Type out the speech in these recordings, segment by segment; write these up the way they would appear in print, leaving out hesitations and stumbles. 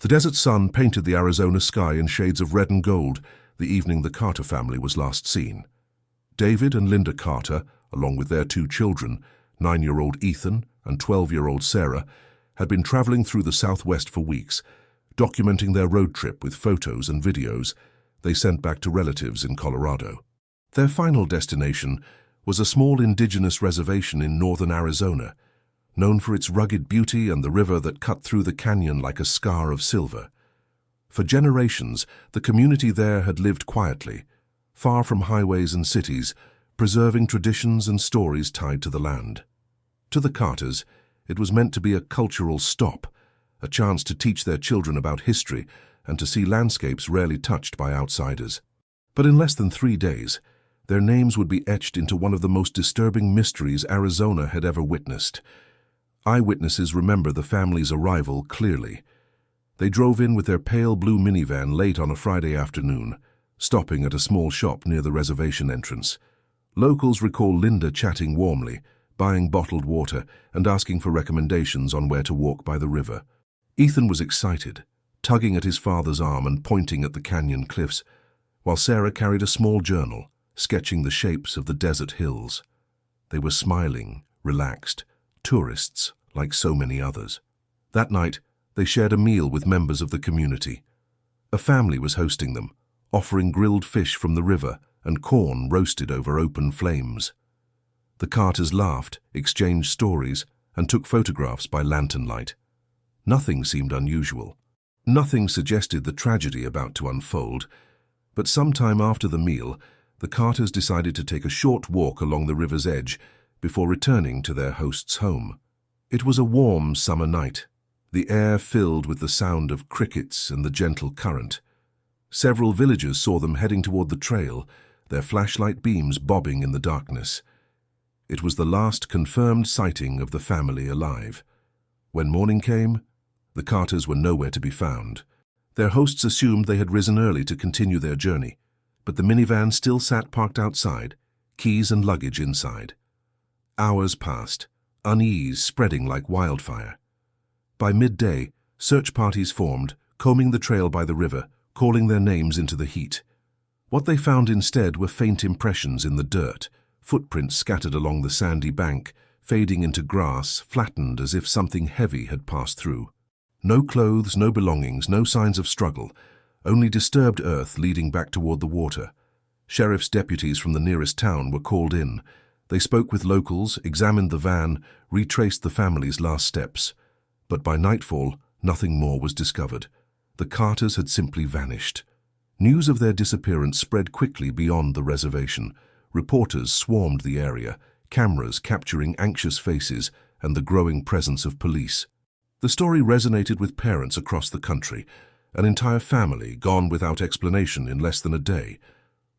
The desert sun painted the Arizona sky in shades of red and gold the evening the Carter family was last seen. David and Linda Carter, along with their two children, 9-year-old Ethan and 12-year-old Sarah, had been traveling through the Southwest for weeks, documenting their road trip with photos and videos they sent back to relatives in Colorado. Their final destination was a small indigenous reservation in northern Arizona, known for its rugged beauty and the river that cut through the canyon like a scar of silver. For generations, the community there had lived quietly, far from highways and cities, preserving traditions and stories tied to the land. To the Carters, it was meant to be a cultural stop, a chance to teach their children about history and to see landscapes rarely touched by outsiders. But in less than 3 days, their names would be etched into one of the most disturbing mysteries Arizona had ever witnessed. Eyewitnesses remember the family's arrival clearly. They drove in with their pale blue minivan late on a Friday afternoon, stopping at a small shop near the reservation entrance. Locals recall Linda chatting warmly, buying bottled water and asking for recommendations on where to walk by the river. Ethan was excited, tugging at his father's arm and pointing at the canyon cliffs, while Sarah carried a small journal, sketching the shapes of the desert hills. They were smiling, relaxed, tourists like so many others. That night, they shared a meal with members of the community. A family was hosting them, offering grilled fish from the river and corn roasted over open flames. The Carters laughed, exchanged stories, and took photographs by lantern light. Nothing seemed unusual. Nothing suggested the tragedy about to unfold, but sometime after the meal, the Carters decided to take a short walk along the river's edge before returning to their host's home. It was a warm summer night, the air filled with the sound of crickets and the gentle current. Several villagers saw them heading toward the trail, their flashlight beams bobbing in the darkness. It was the last confirmed sighting of the family alive. When morning came, the Carters were nowhere to be found. Their hosts assumed they had risen early to continue their journey, but the minivan still sat parked outside, keys and luggage inside. Hours passed, unease spreading like wildfire. By midday, search parties formed, combing the trail by the river, calling their names into the heat. What they found instead were faint impressions in the dirt, footprints scattered along the sandy bank, fading into grass, flattened as if something heavy had passed through. No clothes, no belongings, no signs of struggle, only disturbed earth leading back toward the water. Sheriff's deputies from the nearest town were called in. They spoke with locals, examined the van, retraced the family's last steps. But by nightfall, nothing more was discovered. The Carters had simply vanished. News of their disappearance spread quickly beyond the reservation. Reporters swarmed the area, cameras capturing anxious faces and the growing presence of police. The story resonated with parents across the country, an entire family gone without explanation in less than a day.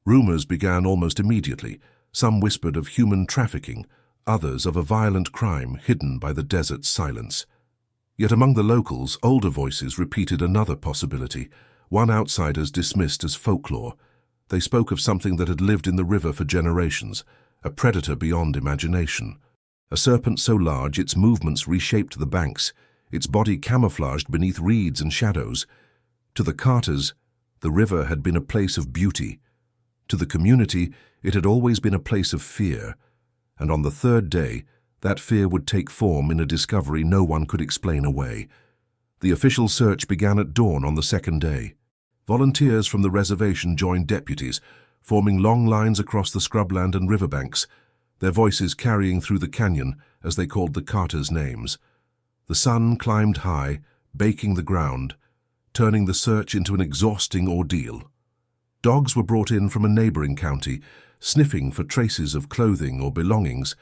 Rumors began almost immediately. Some whispered of human trafficking, others of a violent crime hidden by the desert's silence. Yet among the locals, older voices repeated another possibility, one outsiders dismissed as folklore. They spoke of something that had lived in the river for generations, a predator beyond imagination. A serpent so large its movements reshaped the banks, its body camouflaged beneath reeds and shadows. To the Carters, the river had been a place of beauty. To the community, it had always been a place of fear. And on the third day, that fear would take form in a discovery no one could explain away. The official search began at dawn on the second day. Volunteers from the reservation joined deputies, forming long lines across the scrubland and riverbanks, their voices carrying through the canyon as they called the Carters' names. The sun climbed high, baking the ground, turning the search into an exhausting ordeal. Dogs were brought in from a neighboring county, sniffing for traces of clothing or belongings,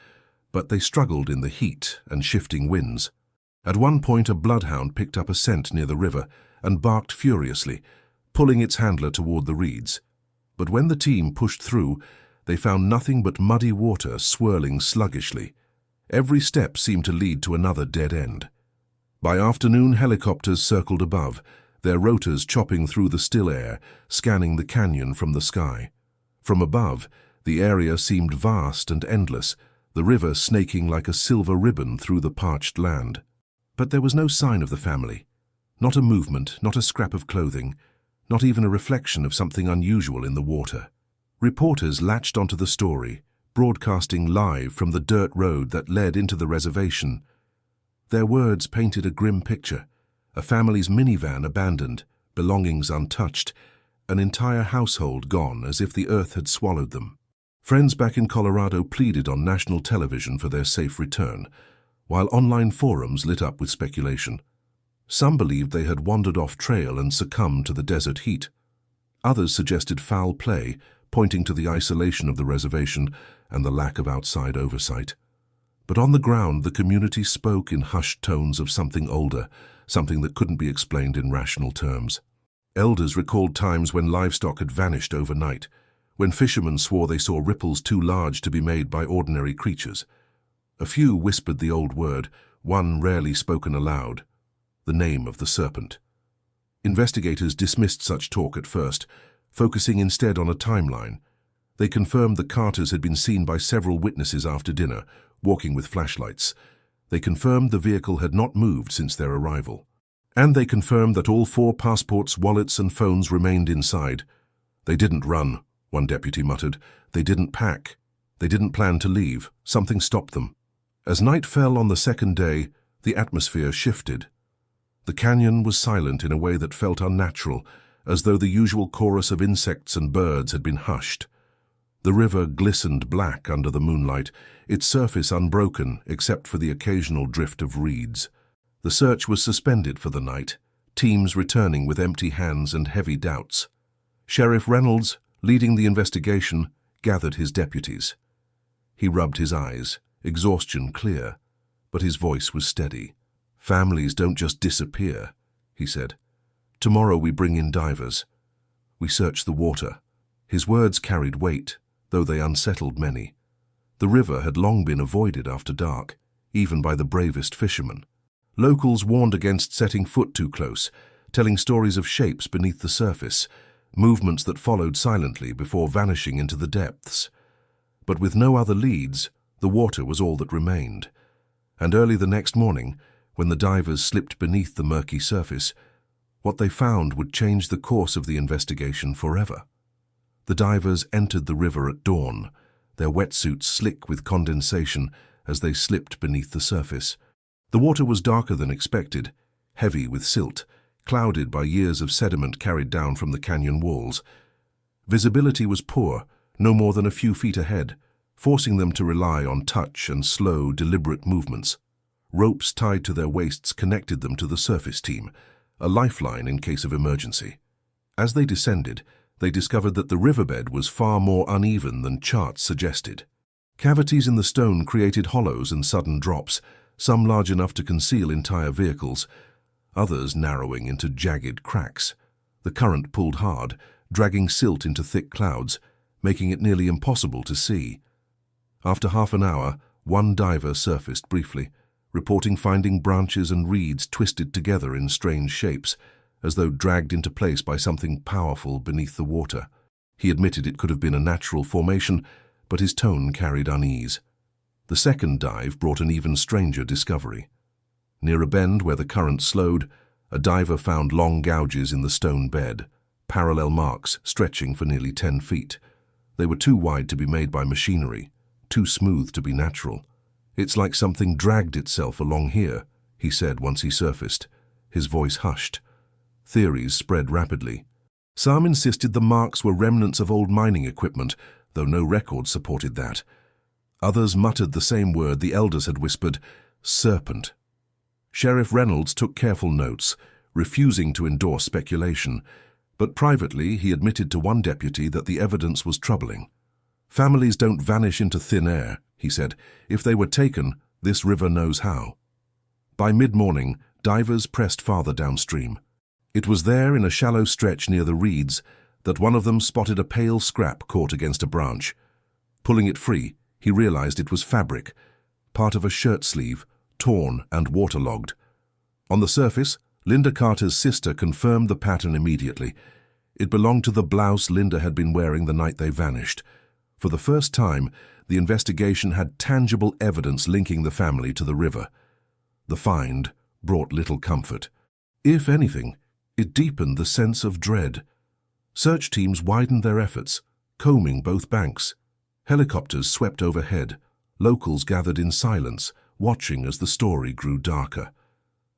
but they struggled in the heat and shifting winds. At one point, a bloodhound picked up a scent near the river and barked furiously, pulling its handler toward the reeds. But when the team pushed through, they found nothing but muddy water swirling sluggishly. Every step seemed to lead to another dead end. By afternoon, helicopters circled above, their rotors chopping through the still air, scanning the canyon from the sky. From above, the area seemed vast and endless, the river snaking like a silver ribbon through the parched land. But there was no sign of the family. Not a movement, not a scrap of clothing, not even a reflection of something unusual in the water. Reporters latched onto the story, broadcasting live from the dirt road that led into the reservation. Their words painted a grim picture: a family's minivan abandoned, belongings untouched, an entire household gone as if the earth had swallowed them. Friends back in Colorado pleaded on national television for their safe return, while online forums lit up with speculation. Some believed they had wandered off trail and succumbed to the desert heat. Others suggested foul play, pointing to the isolation of the reservation and the lack of outside oversight. But on the ground, the community spoke in hushed tones of something older, something that couldn't be explained in rational terms. Elders recalled times when livestock had vanished overnight, when fishermen swore they saw ripples too large to be made by ordinary creatures. A few whispered the old word, one rarely spoken aloud: the name of the Serpent. Investigators dismissed such talk at first, focusing instead on a timeline. They confirmed the Carters had been seen by several witnesses after dinner, walking with flashlights. They confirmed the vehicle had not moved since their arrival. And they confirmed that all 4 passports, wallets and phones remained inside. They didn't run, one deputy muttered. They didn't pack. They didn't plan to leave. Something stopped them. As night fell on the second day, the atmosphere shifted. The canyon was silent in a way that felt unnatural, as though the usual chorus of insects and birds had been hushed. The river glistened black under the moonlight, its surface unbroken except for the occasional drift of reeds. The search was suspended for the night, teams returning with empty hands and heavy doubts. Sheriff Reynolds, leading the investigation, gathered his deputies. He rubbed his eyes, exhaustion clear, but his voice was steady. "Families don't just disappear," he said. "Tomorrow we bring in divers. We search the water." His words carried weight, though they unsettled many. The river had long been avoided after dark, even by the bravest fishermen. Locals warned against setting foot too close, telling stories of shapes beneath the surface, movements that followed silently before vanishing into the depths. But with no other leads, the water was all that remained. And early the next morning, when the divers slipped beneath the murky surface, what they found would change the course of the investigation forever. The divers entered the river at dawn, their wetsuits slick with condensation as they slipped beneath the surface. The water was darker than expected, heavy with silt, clouded by years of sediment carried down from the canyon walls. Visibility was poor, no more than a few feet ahead, forcing them to rely on touch and slow, deliberate movements. Ropes tied to their waists connected them to the surface team, a lifeline in case of emergency. As they descended, they discovered that the riverbed was far more uneven than charts suggested. Cavities in the stone created hollows and sudden drops, some large enough to conceal entire vehicles, others narrowing into jagged cracks. The current pulled hard, dragging silt into thick clouds, making it nearly impossible to see. After half an hour, one diver surfaced briefly, reporting finding branches and reeds twisted together in strange shapes, as though dragged into place by something powerful beneath the water. He admitted it could have been a natural formation, but his tone carried unease. The second dive brought an even stranger discovery. Near a bend where the current slowed, a diver found long gouges in the stone bed, parallel marks stretching for nearly 10 feet. They were too wide to be made by machinery, too smooth to be natural. "It's like something dragged itself along here," he said once he surfaced, his voice hushed. Theories spread rapidly. Some insisted the marks were remnants of old mining equipment, though no record supported that. Others muttered the same word the elders had whispered: serpent. Sheriff Reynolds took careful notes, refusing to endorse speculation, but privately he admitted to one deputy that the evidence was troubling. "Families don't vanish into thin air," he said. "If they were taken, this river knows how." By mid-morning, divers pressed farther downstream. It was there, in a shallow stretch near the reeds, that one of them spotted a pale scrap caught against a branch. Pulling it free, he realized it was fabric, part of a shirt sleeve, torn and waterlogged. On the surface, Linda Carter's sister confirmed the pattern immediately. It belonged to the blouse Linda had been wearing the night they vanished. For the first time, the investigation had tangible evidence linking the family to the river. The find brought little comfort. If anything, it deepened the sense of dread. Search teams widened their efforts, combing both banks. Helicopters swept overhead. Locals gathered in silence, watching as the story grew darker.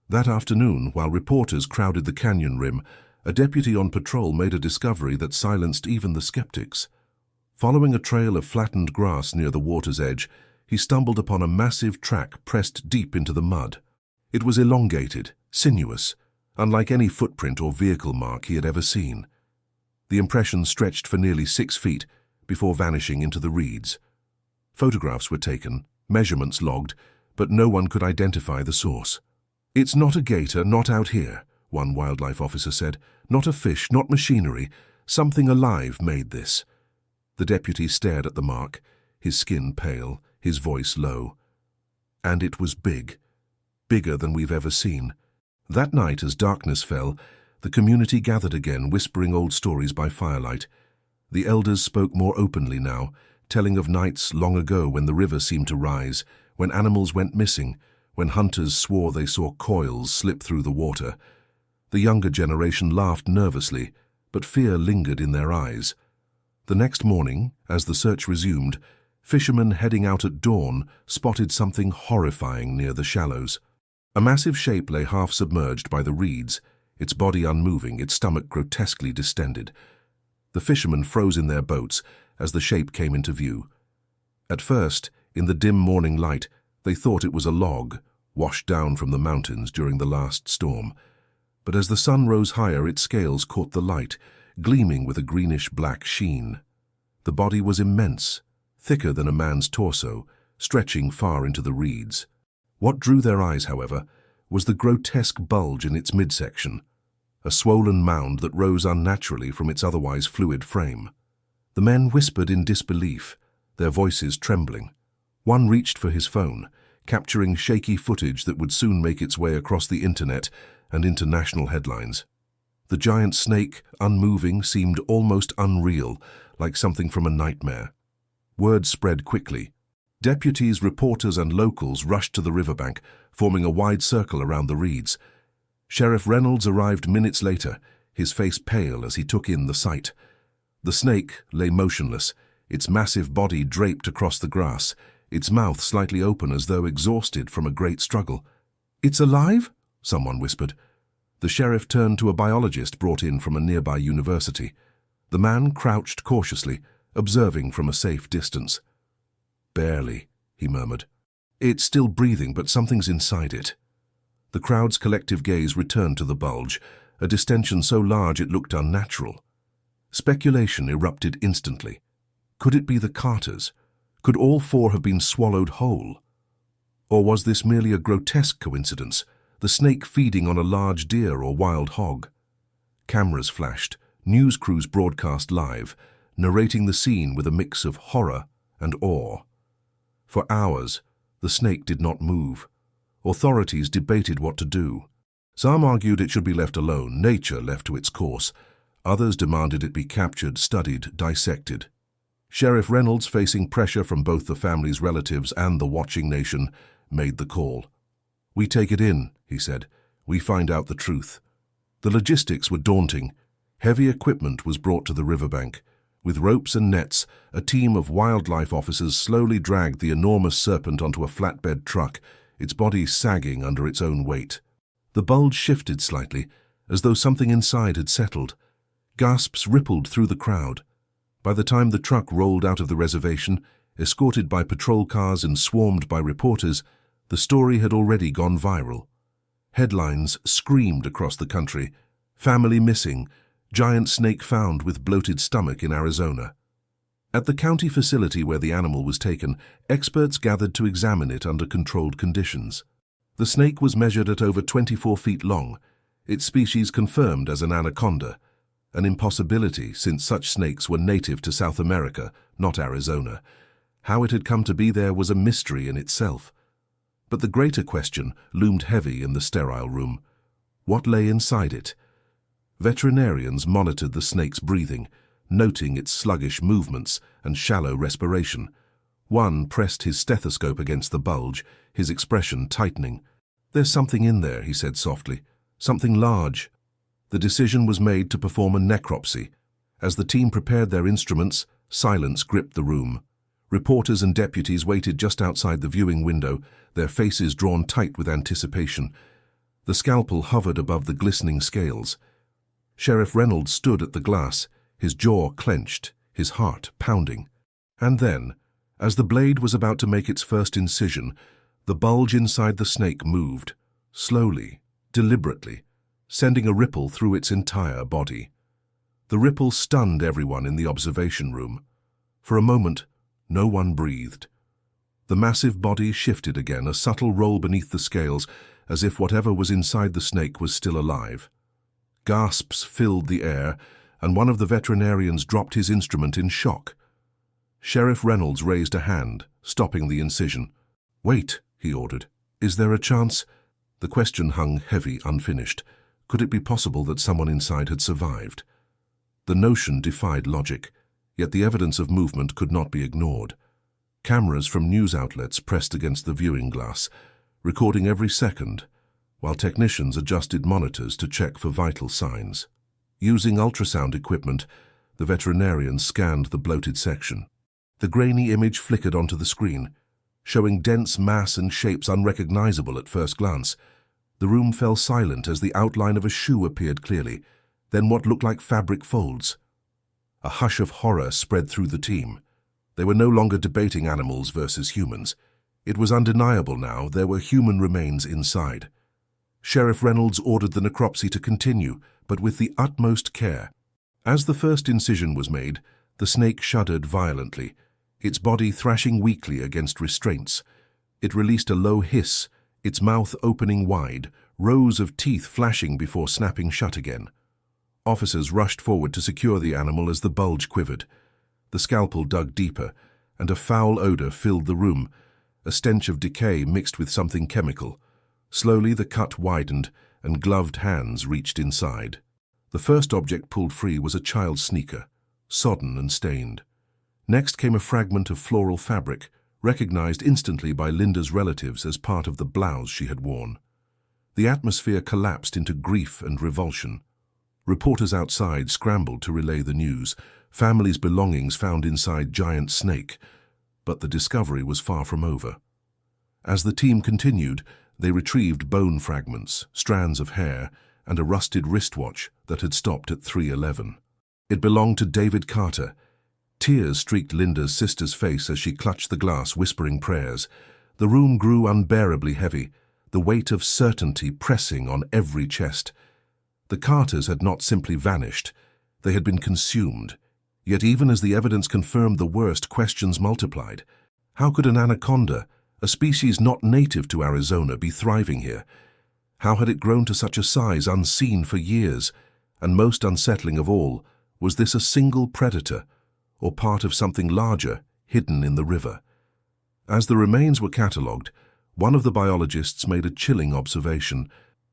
That afternoon, while reporters crowded the canyon rim, a deputy on patrol made a discovery that silenced even the skeptics. Following a trail of flattened grass near the water's edge, he stumbled upon a massive track pressed deep into the mud. It was elongated, sinuous, unlike any footprint or vehicle mark he had ever seen. The impression stretched for nearly 6 feet before vanishing into the reeds. Photographs were taken, measurements logged, but no one could identify the source. "It's not a gator, not out here," one wildlife officer said. "Not a fish, not machinery. Something alive made this." The deputy stared at the mark, his skin pale, his voice low. "And it was big. Bigger than we've ever seen." That night, as darkness fell, the community gathered again, whispering old stories by firelight. The elders spoke more openly now, telling of nights long ago when the river seemed to rise, when animals went missing, when hunters swore they saw coils slip through the water. The younger generation laughed nervously, but fear lingered in their eyes. The next morning, as the search resumed, fishermen heading out at dawn spotted something horrifying near the shallows. A massive shape lay half submerged by the reeds, its body unmoving, its stomach grotesquely distended. The fishermen froze in their boats as the shape came into view. At first, in the dim morning light, they thought it was a log, washed down from the mountains during the last storm. But as the sun rose higher, its scales caught the light, gleaming with a greenish-black sheen. The body was immense, thicker than a man's torso, stretching far into the reeds. What drew their eyes, however, was the grotesque bulge in its midsection, a swollen mound that rose unnaturally from its otherwise fluid frame. The men whispered in disbelief, their voices trembling. One reached for his phone, capturing shaky footage that would soon make its way across the internet and into national headlines. The giant snake, unmoving, seemed almost unreal, like something from a nightmare. Word spread quickly. Deputies, reporters, and locals rushed to the riverbank, forming a wide circle around the reeds. Sheriff Reynolds arrived minutes later, his face pale as he took in the sight. The snake lay motionless, its massive body draped across the grass, its mouth slightly open as though exhausted from a great struggle. "It's alive?" someone whispered. The sheriff turned to a biologist brought in from a nearby university. The man crouched cautiously, observing from a safe distance. "Barely," he murmured. "It's still breathing, but something's inside it." The crowd's collective gaze returned to the bulge, a distension so large it looked unnatural. Speculation erupted instantly. Could it be the Carters? Could all 4 have been swallowed whole? Or was this merely a grotesque coincidence, the snake feeding on a large deer or wild hog? Cameras flashed, news crews broadcast live, narrating the scene with a mix of horror and awe. For hours, the snake did not move. Authorities debated what to do. Some argued it should be left alone, nature left to its course. Others demanded it be captured, studied, dissected. Sheriff Reynolds, facing pressure from both the family's relatives and the watching nation, made the call. "We take it in," he said. "We find out the truth." The logistics were daunting. Heavy equipment was brought to the riverbank. With ropes and nets, a team of wildlife officers slowly dragged the enormous serpent onto a flatbed truck, its body sagging under its own weight. The bulge shifted slightly, as though something inside had settled. Gasps rippled through the crowd. By the time the truck rolled out of the reservation, escorted by patrol cars and swarmed by reporters, the story had already gone viral. Headlines screamed across the country: "Family missing, giant snake found with bloated stomach in Arizona." At the county facility where the animal was taken, experts gathered to examine it under controlled conditions. The snake was measured at over 24 feet long, its species confirmed as an anaconda, an impossibility since such snakes were native to South America, not Arizona. How it had come to be there was a mystery in itself. But the greater question loomed heavy in the sterile room. What lay inside it? Veterinarians monitored the snake's breathing, noting its sluggish movements and shallow respiration. One pressed his stethoscope against the bulge, his expression tightening. "There's something in there," he said softly. Something large. The decision was made to perform a necropsy. As the team prepared their instruments, silence gripped the room. Reporters and deputies waited just outside the viewing window, their faces drawn tight with anticipation. The scalpel hovered above the glistening scales. Sheriff Reynolds stood at the glass, his jaw clenched, his heart pounding. And then, as the blade was about to make its first incision, the bulge inside the snake moved, slowly, deliberately, sending a ripple through its entire body. The ripple stunned everyone in the observation room. For a moment, no one breathed. The massive body shifted again, a subtle roll beneath the scales, as if whatever was inside the snake was still alive. Gasps filled the air, and one of the veterinarians dropped his instrument in shock. Sheriff Reynolds raised a hand, stopping the incision. "Wait," he ordered. "Is there a chance?" The question hung heavy, unfinished. Could it be possible that someone inside had survived? The notion defied logic, yet the evidence of movement could not be ignored. Cameras from news outlets pressed against the viewing glass, recording every second, while technicians adjusted monitors to check for vital signs. Using ultrasound equipment, the veterinarians scanned the bloated section. The grainy image flickered onto the screen, showing dense mass and shapes unrecognizable at first glance. The room fell silent as the outline of a shoe appeared clearly, then what looked like fabric folds. A hush of horror spread through the team. They were no longer debating animals versus humans. It was undeniable now there were human remains inside. Sheriff Reynolds ordered the necropsy to continue, but with the utmost care. As the first incision was made, the snake shuddered violently, its body thrashing weakly against restraints. It released a low hiss, its mouth opening wide, rows of teeth flashing before snapping shut again. Officers rushed forward to secure the animal as the bulge quivered. The scalpel dug deeper, and a foul odor filled the room, a stench of decay mixed with something chemical. Slowly the cut widened, and gloved hands reached inside. The first object pulled free was a child's sneaker, sodden and stained. Next came a fragment of floral fabric, recognized instantly by Linda's relatives as part of the blouse she had worn. The atmosphere collapsed into grief and revulsion. Reporters outside scrambled to relay the news, families' belongings found inside giant snake. But the discovery was far from over. As the team continued, they retrieved bone fragments, strands of hair, and a rusted wristwatch that had stopped at 3:11. It belonged to David Carter. Tears streaked Linda's sister's face as she clutched the glass, whispering prayers. The room grew unbearably heavy, the weight of certainty pressing on every chest. The Carters had not simply vanished, they had been consumed. Yet even as the evidence confirmed the worst, questions multiplied. How could an anaconda, a species not native to Arizona, be thriving here? How had it grown to such a size unseen for years? And most unsettling of all, was this a single predator, or part of something larger, hidden in the river? As the remains were catalogued, one of the biologists made a chilling observation.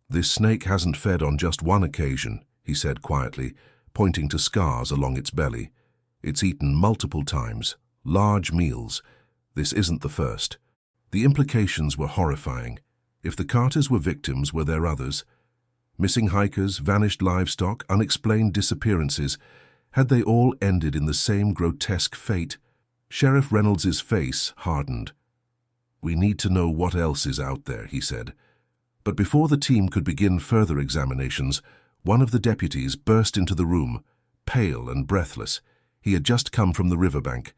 "This snake hasn't fed on just one occasion," he said quietly, pointing to scars along its belly. "It's eaten multiple times, large meals. This isn't the first." The implications were horrifying. If the Carters were victims, were there others? Missing hikers, vanished livestock, unexplained disappearances. Had they all ended in the same grotesque fate? Sheriff Reynolds's face hardened. "We need to know what else is out there," he said. But before the team could begin further examinations, one of the deputies burst into the room, pale and breathless. He had just come from the riverbank.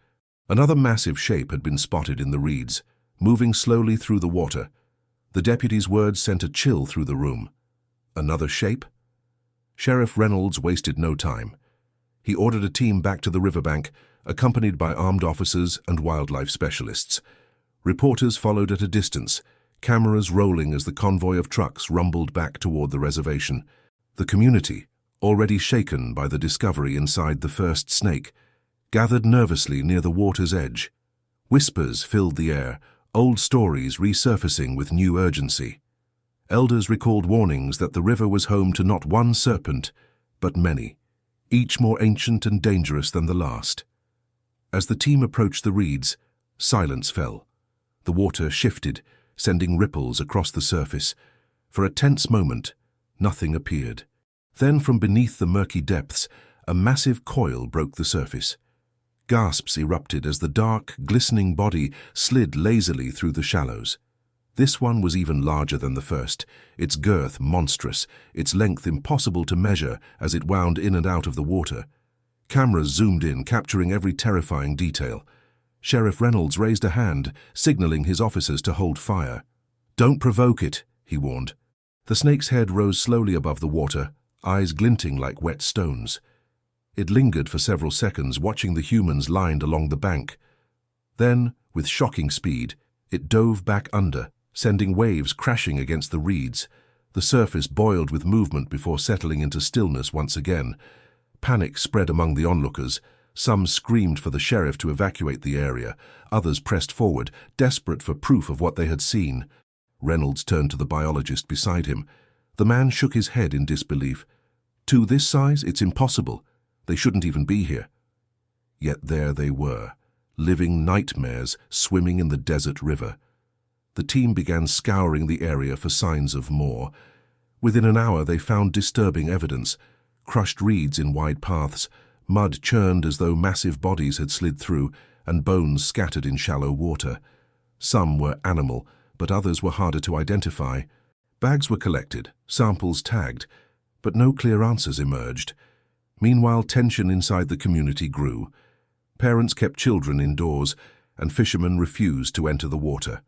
Another massive shape had been spotted in the reeds, moving slowly through the water. The deputy's words sent a chill through the room. Another shape? Sheriff Reynolds wasted no time. He ordered a team back to the riverbank, accompanied by armed officers and wildlife specialists. Reporters followed at a distance, cameras rolling as the convoy of trucks rumbled back toward the reservation. The community, already shaken by the discovery inside the first snake, gathered nervously near the water's edge. Whispers filled the air, old stories resurfacing with new urgency. Elders recalled warnings that the river was home to not one serpent, but many, each more ancient and dangerous than the last. As the team approached the reeds, silence fell. The water shifted, sending ripples across the surface. For a tense moment, Nothing appeared. Then from beneath the murky depths, a massive coil broke the surface. Gasps erupted as the dark, glistening body slid lazily through the shallows. This one was even larger than the first, its girth monstrous, its length impossible to measure as it wound in and out of the water. Cameras zoomed in, capturing every terrifying detail. Sheriff Reynolds raised a hand, signaling his officers to hold fire. "Don't provoke it," he warned. The snake's head rose slowly above the water, eyes glinting like wet stones. It lingered for several seconds, watching the humans lined along the bank. Then, with shocking speed, it dove back under, sending waves crashing against the reeds. The surface boiled with movement before settling into stillness once again. Panic spread among the onlookers. Some screamed for the sheriff to evacuate the area. Others pressed forward, desperate for proof of what they had seen. Reynolds turned to the biologist beside him. The man shook his head in disbelief. "To this size, it's impossible. They shouldn't even be here." Yet there they were, living nightmares swimming in the desert river. The team began scouring the area for signs of more. Within an hour they found disturbing evidence: crushed reeds in wide paths, mud churned as though massive bodies had slid through, and bones scattered in shallow water. Some were animal, but others were harder to identify. Bags were collected, samples tagged, but no clear answers emerged. Meanwhile, tension inside the community grew. Parents kept children indoors, and fishermen refused to enter the water.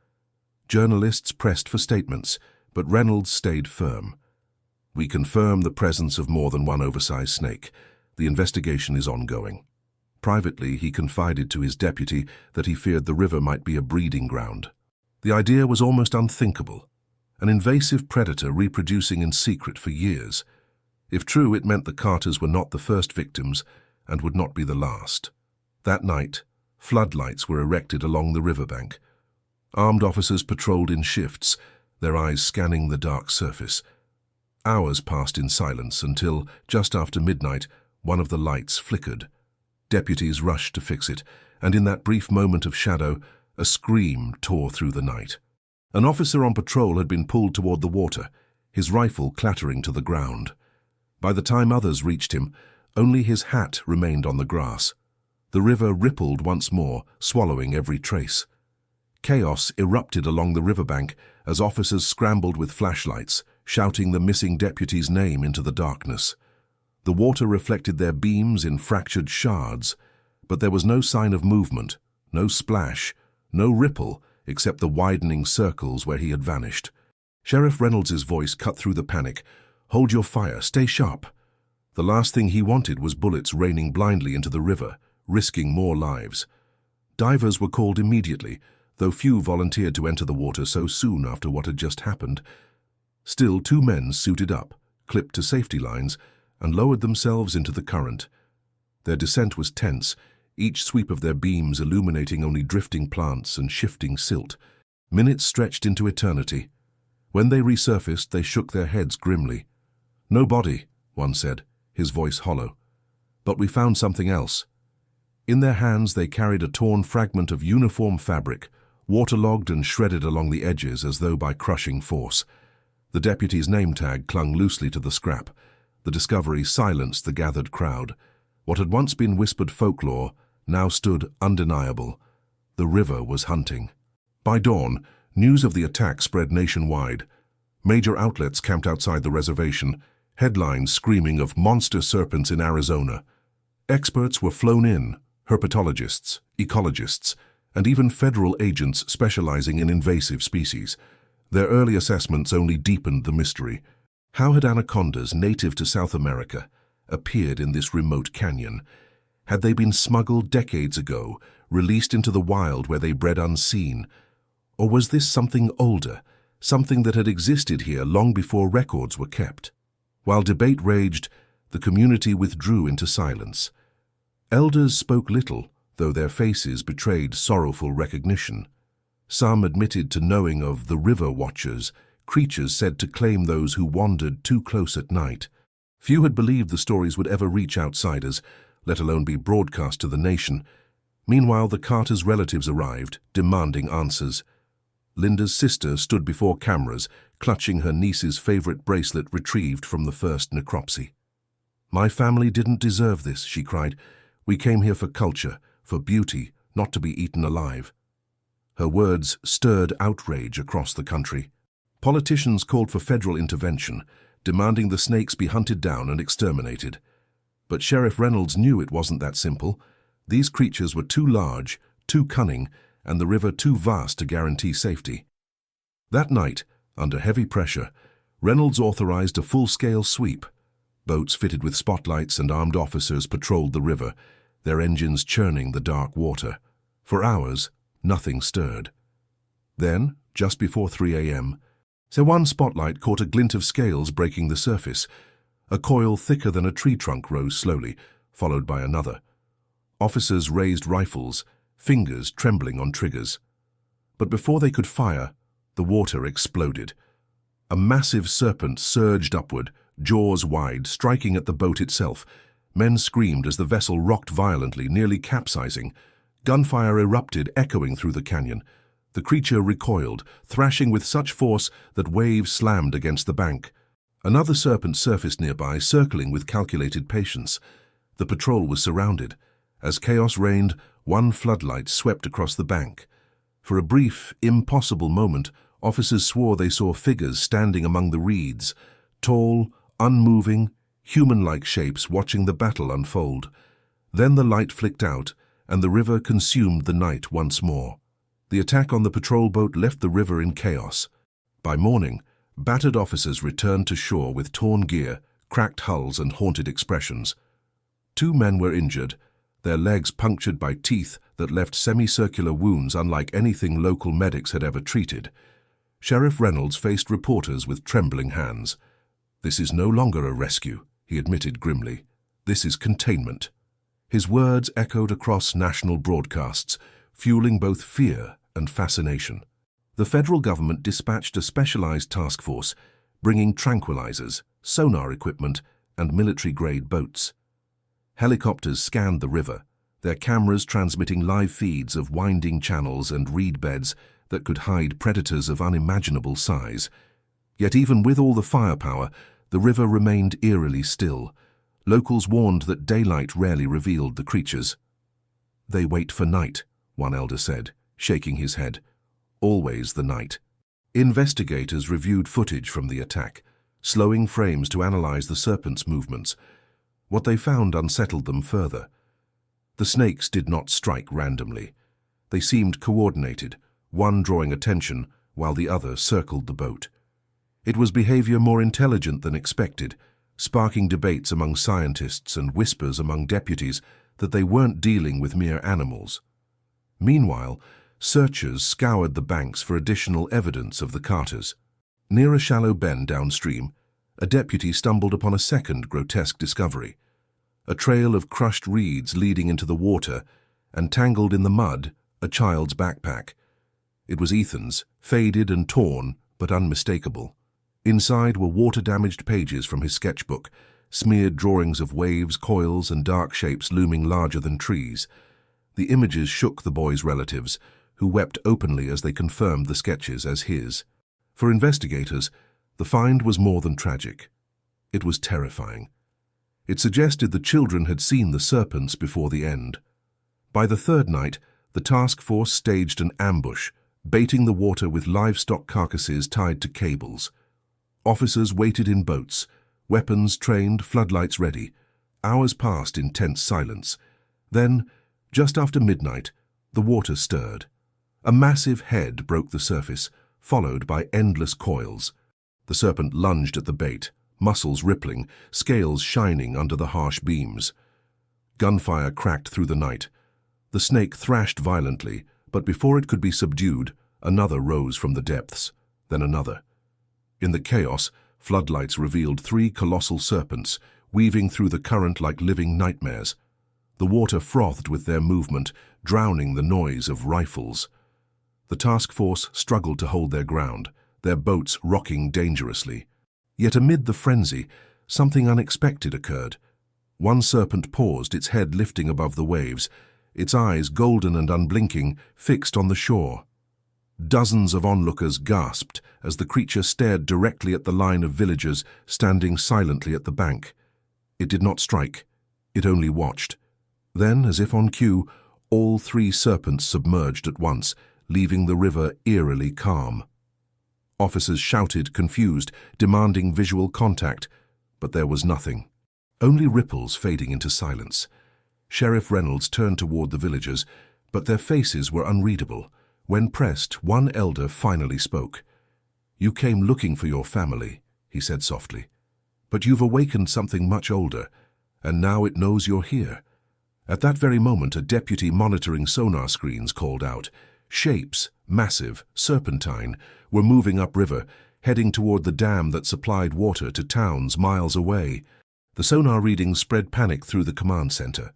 Journalists pressed for statements, but Reynolds stayed firm. "We confirm the presence of more than one oversized snake. The investigation is ongoing." Privately, he confided to his deputy that he feared the river might be a breeding ground. The idea was almost unthinkable. An invasive predator reproducing in secret for years. If true, it meant the Carters were not the first victims and would not be the last. That night, floodlights were erected along the riverbank. Armed officers patrolled in shifts, their eyes scanning the dark surface. Hours passed in silence until, just after midnight, one of the lights flickered. Deputies rushed to fix it, and in that brief moment of shadow, a scream tore through the night. An officer on patrol had been pulled toward the water, his rifle clattering to the ground. By the time others reached him, only his hat remained on the grass. The river rippled once more, swallowing every trace. Chaos erupted along the riverbank as officers scrambled with flashlights, shouting the missing deputy's name into the darkness. The water reflected their beams in fractured shards, but there was no sign of movement, no splash, no ripple, except the widening circles where he had vanished. Sheriff Reynolds's voice cut through the panic. "Hold your fire, stay sharp." The last thing he wanted was bullets raining blindly into the river, risking more lives. Divers were called immediately, though few volunteered to enter the water so soon after what had just happened. Still, 2 men suited up, clipped to safety lines, and lowered themselves into the current. Their descent was tense, each sweep of their beams illuminating only drifting plants and shifting silt. Minutes stretched into eternity. When they resurfaced, they shook their heads grimly. "No body," one said, his voice hollow. "But we found something else." In their hands they carried a torn fragment of uniform fabric, waterlogged and shredded along the edges as though by crushing force. The deputy's name tag clung loosely to the scrap. The discovery silenced the gathered crowd. What had once been whispered folklore now stood undeniable. The river was hunting. By dawn, news of the attack spread nationwide. Major outlets camped outside the reservation, headlines screaming of monster serpents in Arizona. Experts were flown in, herpetologists, ecologists, and even federal agents specializing in invasive species. Their early assessments only deepened the mystery. How had anacondas native to South America appeared in this remote canyon? Had they been smuggled decades ago, released into the wild where they bred unseen? Or was this something older, something that had existed here long before records were kept? While debate raged, the community withdrew into silence. Elders spoke little, though their faces betrayed sorrowful recognition. Some admitted to knowing of the river watchers, creatures said to claim those who wandered too close at night. Few had believed the stories would ever reach outsiders, let alone be broadcast to the nation. Meanwhile, the Carters' relatives arrived, demanding answers. Linda's sister stood before cameras, clutching her niece's favorite bracelet retrieved from the first necropsy. "My family didn't deserve this," she cried. "We came here for culture, for beauty, not to be eaten alive." Her words stirred outrage across the country. Politicians called for federal intervention, demanding the snakes be hunted down and exterminated. But Sheriff Reynolds knew it wasn't that simple. These creatures were too large, too cunning, and the river too vast to guarantee safety. That night, under heavy pressure, Reynolds authorized a full-scale sweep. Boats fitted with spotlights and armed officers patrolled the river, their engines churning the dark water. For hours, nothing stirred. Then, just before 3 a.m., one spotlight caught a glint of scales breaking the surface. A coil thicker than a tree trunk rose slowly, followed by another. Officers raised rifles, fingers trembling on triggers. But before they could fire, the water exploded. A massive serpent surged upward, jaws wide, striking at the boat itself. Men screamed as the vessel rocked violently, nearly capsizing. Gunfire erupted, echoing through the canyon. The creature recoiled, thrashing with such force that waves slammed against the bank. Another serpent surfaced nearby, circling with calculated patience. The patrol was surrounded. As chaos reigned, one floodlight swept across the bank. For a brief, impossible moment, officers swore they saw figures standing among the reeds, tall, unmoving, human-like shapes watching the battle unfold. Then the light flicked out, and the river consumed the night once more. The attack on the patrol boat left the river in chaos. By morning, battered officers returned to shore with torn gear, cracked hulls, and haunted expressions. 2 men were injured, their legs punctured by teeth that left semicircular wounds unlike anything local medics had ever treated. Sheriff Reynolds faced reporters with trembling hands. "This is no longer a rescue," he admitted grimly. "This is containment." His words echoed across national broadcasts, fueling both fear and fascination. The federal government dispatched a specialized task force, bringing tranquilizers, sonar equipment, and military-grade boats. Helicopters scanned the river, their cameras transmitting live feeds of winding channels and reed beds that could hide predators of unimaginable size. Yet even with all the firepower, the river remained eerily still. Locals warned that daylight rarely revealed the creatures. "They wait for night," one elder said, shaking his head. "Always the night." Investigators reviewed footage from the attack, slowing frames to analyze the serpent's movements. What they found unsettled them further. The snakes did not strike randomly. They seemed coordinated, one drawing attention while the other circled the boat. It was behavior more intelligent than expected, sparking debates among scientists and whispers among deputies that they weren't dealing with mere animals. Meanwhile, searchers scoured the banks for additional evidence of the Carters. Near a shallow bend downstream, a deputy stumbled upon a second grotesque discovery. A trail of crushed reeds leading into the water, and tangled in the mud, a child's backpack. It was Ethan's, faded and torn, but unmistakable. Inside were water-damaged pages from his sketchbook, smeared drawings of waves, coils, and dark shapes looming larger than trees. The images shook the boy's relatives, who wept openly as they confirmed the sketches as his. For investigators, the find was more than tragic. It was terrifying. It suggested the children had seen the serpents before the end. By the third night, the task force staged an ambush, baiting the water with livestock carcasses tied to cables. Officers waited in boats, weapons trained, floodlights ready. Hours passed in tense silence. Then, just after midnight, the water stirred. A massive head broke the surface, followed by endless coils. The serpent lunged at the bait, muscles rippling, scales shining under the harsh beams. Gunfire cracked through the night. The snake thrashed violently, but before it could be subdued, another rose from the depths, then another. In the chaos, floodlights revealed 3 colossal serpents, weaving through the current like living nightmares. The water frothed with their movement, drowning the noise of rifles. The task force struggled to hold their ground, their boats rocking dangerously. Yet amid the frenzy, something unexpected occurred. One serpent paused, its head lifting above the waves, its eyes, golden and unblinking, fixed on the shore. Dozens of onlookers gasped as the creature stared directly at the line of villagers standing silently at the bank. It did not strike. It only watched. Then, as if on cue, all 3 serpents submerged at once, leaving the river eerily calm. Officers shouted, confused, demanding visual contact, but there was nothing. Only ripples fading into silence. Sheriff Reynolds turned toward the villagers, but their faces were unreadable. When pressed, one elder finally spoke. "You came looking for your family," he said softly. "But you've awakened something much older, and now it knows you're here." At that very moment, a deputy monitoring sonar screens called out. Shapes, massive, serpentine, were moving upriver, heading toward the dam that supplied water to towns miles away. The sonar readings spread panic through the command center.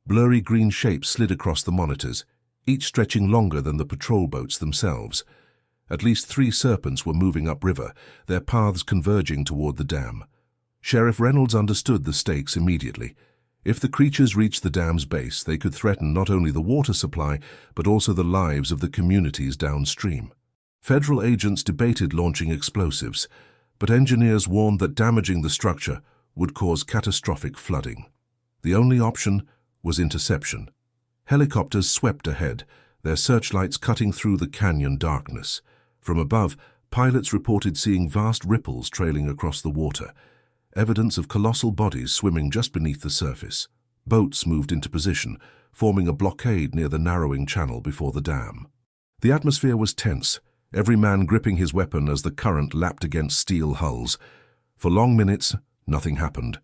Blurry green shapes slid across the monitors, each stretching longer than the patrol boats themselves. At least 3 serpents were moving upriver, their paths converging toward the dam. Sheriff Reynolds understood the stakes immediately. If the creatures reached the dam's base, they could threaten not only the water supply, but also the lives of the communities downstream. Federal agents debated launching explosives, but engineers warned that damaging the structure would cause catastrophic flooding. The only option was interception. Helicopters swept ahead, their searchlights cutting through the canyon darkness. From above, pilots reported seeing vast ripples trailing across the water, evidence of colossal bodies swimming just beneath the surface. Boats moved into position, forming a blockade near the narrowing channel before the dam. The atmosphere was tense, every man gripping his weapon as the current lapped against steel hulls. For long minutes, nothing happened.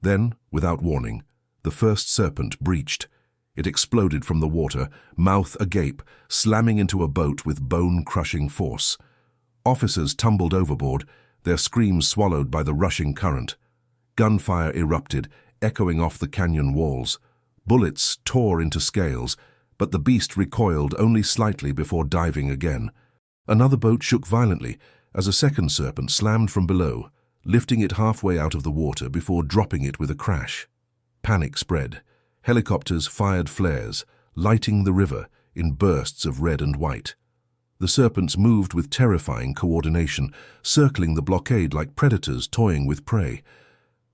Then, without warning, the first serpent breached. It exploded from the water, mouth agape, slamming into a boat with bone-crushing force. Officers tumbled overboard, their screams swallowed by the rushing current. Gunfire erupted, echoing off the canyon walls. Bullets tore into scales, but the beast recoiled only slightly before diving again. Another boat shook violently as a second serpent slammed from below, lifting it halfway out of the water before dropping it with a crash. Panic spread. Helicopters fired flares, lighting the river in bursts of red and white. The serpents moved with terrifying coordination, circling the blockade like predators toying with prey.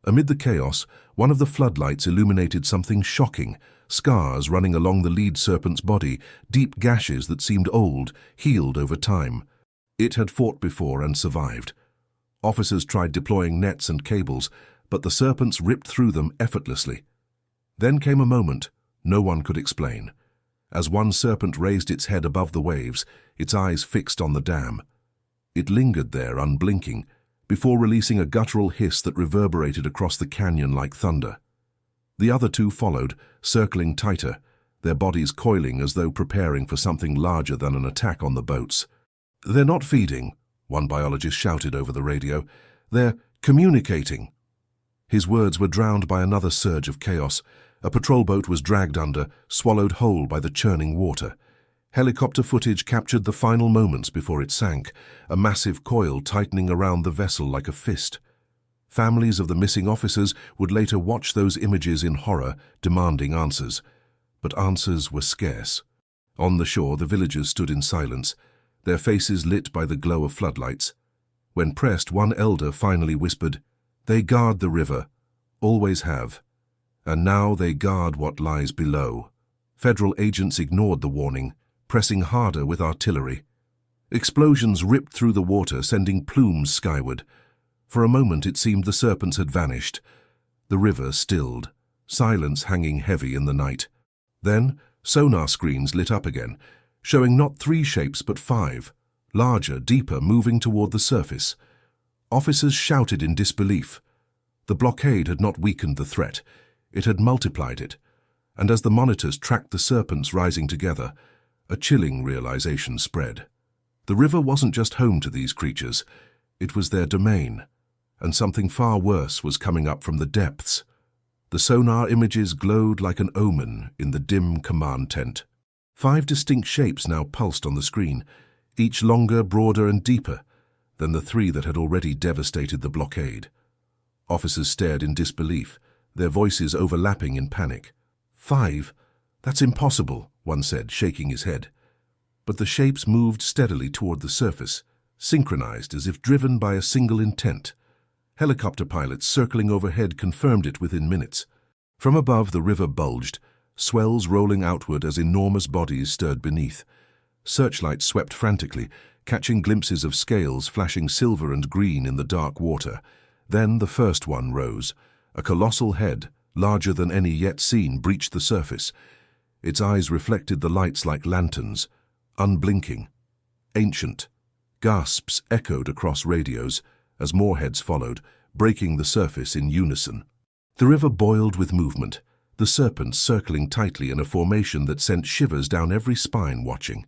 Amid the chaos, one of the floodlights illuminated something shocking, scars running along the lead serpent's body, deep gashes that seemed old, healed over time. It had fought before and survived. Officers tried deploying nets and cables, but the serpents ripped through them effortlessly. Then came a moment no one could explain. As one serpent raised its head above the waves, its eyes fixed on the dam. It lingered there, unblinking, before releasing a guttural hiss that reverberated across the canyon like thunder. The other 2 followed, circling tighter, their bodies coiling as though preparing for something larger than an attack on the boats. "They're not feeding," one biologist shouted over the radio. "They're communicating." His words were drowned by another surge of chaos. A patrol boat was dragged under, swallowed whole by the churning water. Helicopter footage captured the final moments before it sank, a massive coil tightening around the vessel like a fist. Families of the missing officers would later watch those images in horror, demanding answers. But answers were scarce. On the shore, the villagers stood in silence, their faces lit by the glow of floodlights. When pressed, one elder finally whispered, "They guard the river, always have. And now they guard what lies below." Federal agents ignored the warning, pressing harder with artillery. Explosions ripped through the water, sending plumes skyward. For a moment it seemed the serpents had vanished. The river stilled, silence hanging heavy in the night. Then sonar screens lit up again, showing not 3 shapes but 5, larger, deeper, moving toward the surface. Officers shouted in disbelief. The blockade had not weakened the threat. It had multiplied it, and as the monitors tracked the serpents rising together, a chilling realization spread. The river wasn't just home to these creatures, it was their domain, and something far worse was coming up from the depths. The sonar images glowed like an omen in the dim command tent. 5 distinct shapes now pulsed on the screen, each longer, broader, and deeper than the 3 that had already devastated the blockade. Officers stared in disbelief, their voices overlapping in panic. 5? That's impossible, one said, shaking his head. but the shapes moved steadily toward the surface, synchronized as if driven by a single intent. Helicopter pilots circling overhead confirmed it within minutes. From above, the river bulged, swells rolling outward as enormous bodies stirred beneath. Searchlights swept frantically, catching glimpses of scales flashing silver and green in the dark water. Then the first one rose. A colossal head, larger than any yet seen, breached the surface. Its eyes reflected the lights like lanterns, unblinking, ancient. Gasps echoed across radios as more heads followed, breaking the surface in unison. The river boiled with movement, the serpents circling tightly in a formation that sent shivers down every spine watching.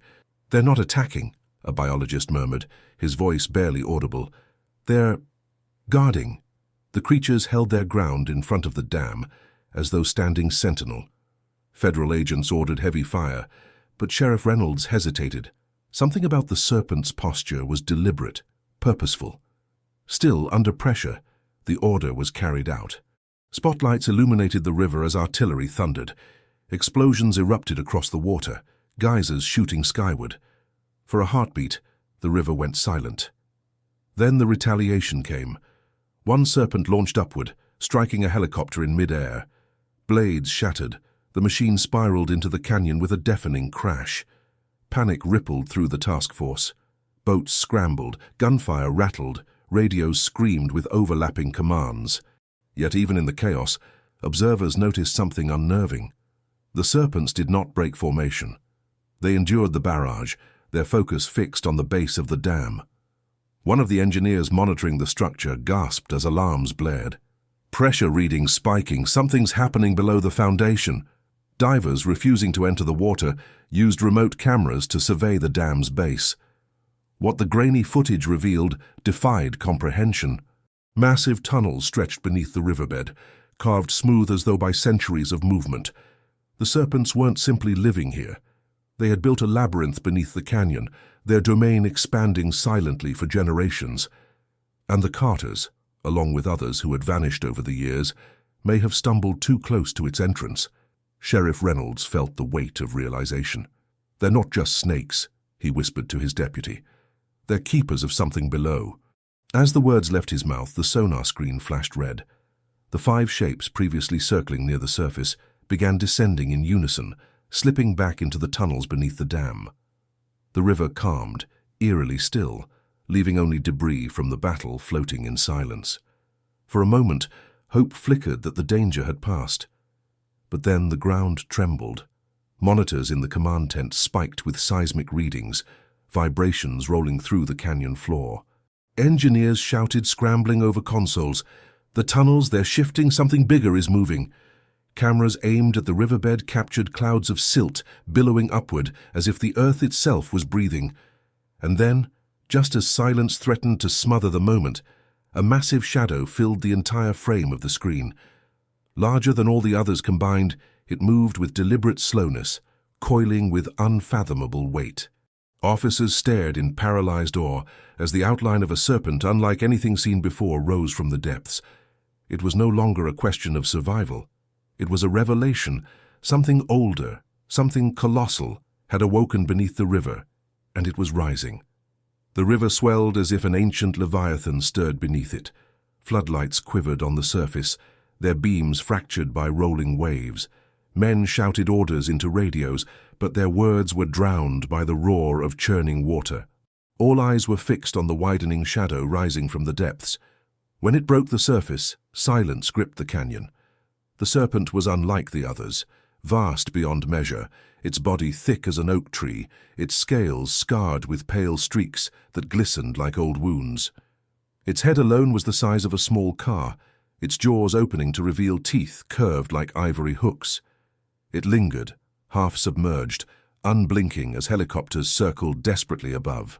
"They're not attacking," a biologist murmured, his voice barely audible. "They're guarding." The creatures held their ground in front of the dam, as though standing sentinel. Federal agents ordered heavy fire, but Sheriff Reynolds hesitated. Something about the serpent's posture was deliberate, purposeful. Still, under pressure, the order was carried out. Spotlights illuminated the river as artillery thundered. Explosions erupted across the water, geysers shooting skyward. For a heartbeat, the river went silent. Then the retaliation came. One serpent launched upward, striking a helicopter in mid-air. Blades shattered. The machine spiraled into the canyon with a deafening crash. Panic rippled through the task force. Boats scrambled, gunfire rattled, radios screamed with overlapping commands. Yet even in the chaos, observers noticed something unnerving. The serpents did not break formation. They endured the barrage, their focus fixed on the base of the dam. One of the engineers monitoring the structure gasped as alarms blared. "Pressure readings spiking, something's happening below the foundation." Divers, refusing to enter the water, used remote cameras to survey the dam's base. What the grainy footage revealed defied comprehension. Massive tunnels stretched beneath the riverbed, carved smooth as though by centuries of movement. The serpents weren't simply living here. They had built a labyrinth beneath the canyon, their domain expanding silently for generations. And the Carters, along with others who had vanished over the years, may have stumbled too close to its entrance. Sheriff Reynolds felt the weight of realization. "They're not just snakes," he whispered to his deputy. "They're keepers of something below." As the words left his mouth, the sonar screen flashed red. The 5 shapes previously circling near the surface began descending in unison, slipping back into the tunnels beneath the dam. The river calmed, eerily still, leaving only debris from the battle floating in silence. For a moment, hope flickered that the danger had passed. But then the ground trembled. Monitors in the command tent spiked with seismic readings, vibrations rolling through the canyon floor. Engineers shouted, scrambling over consoles. "The tunnels, they're shifting, something bigger is moving." Cameras aimed at the riverbed captured clouds of silt billowing upward as if the earth itself was breathing. And then, just as silence threatened to smother the moment, a massive shadow filled the entire frame of the screen. Larger than all the others combined, it moved with deliberate slowness, coiling with unfathomable weight. Officers stared in paralyzed awe as the outline of a serpent unlike anything seen before rose from the depths. It was no longer a question of survival. It was a revelation. Something older, something colossal, had awoken beneath the river, and it was rising. The river swelled as if an ancient leviathan stirred beneath it. Floodlights quivered on the surface, their beams fractured by rolling waves. Men shouted orders into radios, but their words were drowned by the roar of churning water. All eyes were fixed on the widening shadow rising from the depths. When it broke the surface, silence gripped the canyon. The serpent was unlike the others, vast beyond measure, its body thick as an oak tree, its scales scarred with pale streaks that glistened like old wounds. Its head alone was the size of a small car, its jaws opening to reveal teeth curved like ivory hooks. It lingered, half submerged, unblinking as helicopters circled desperately above.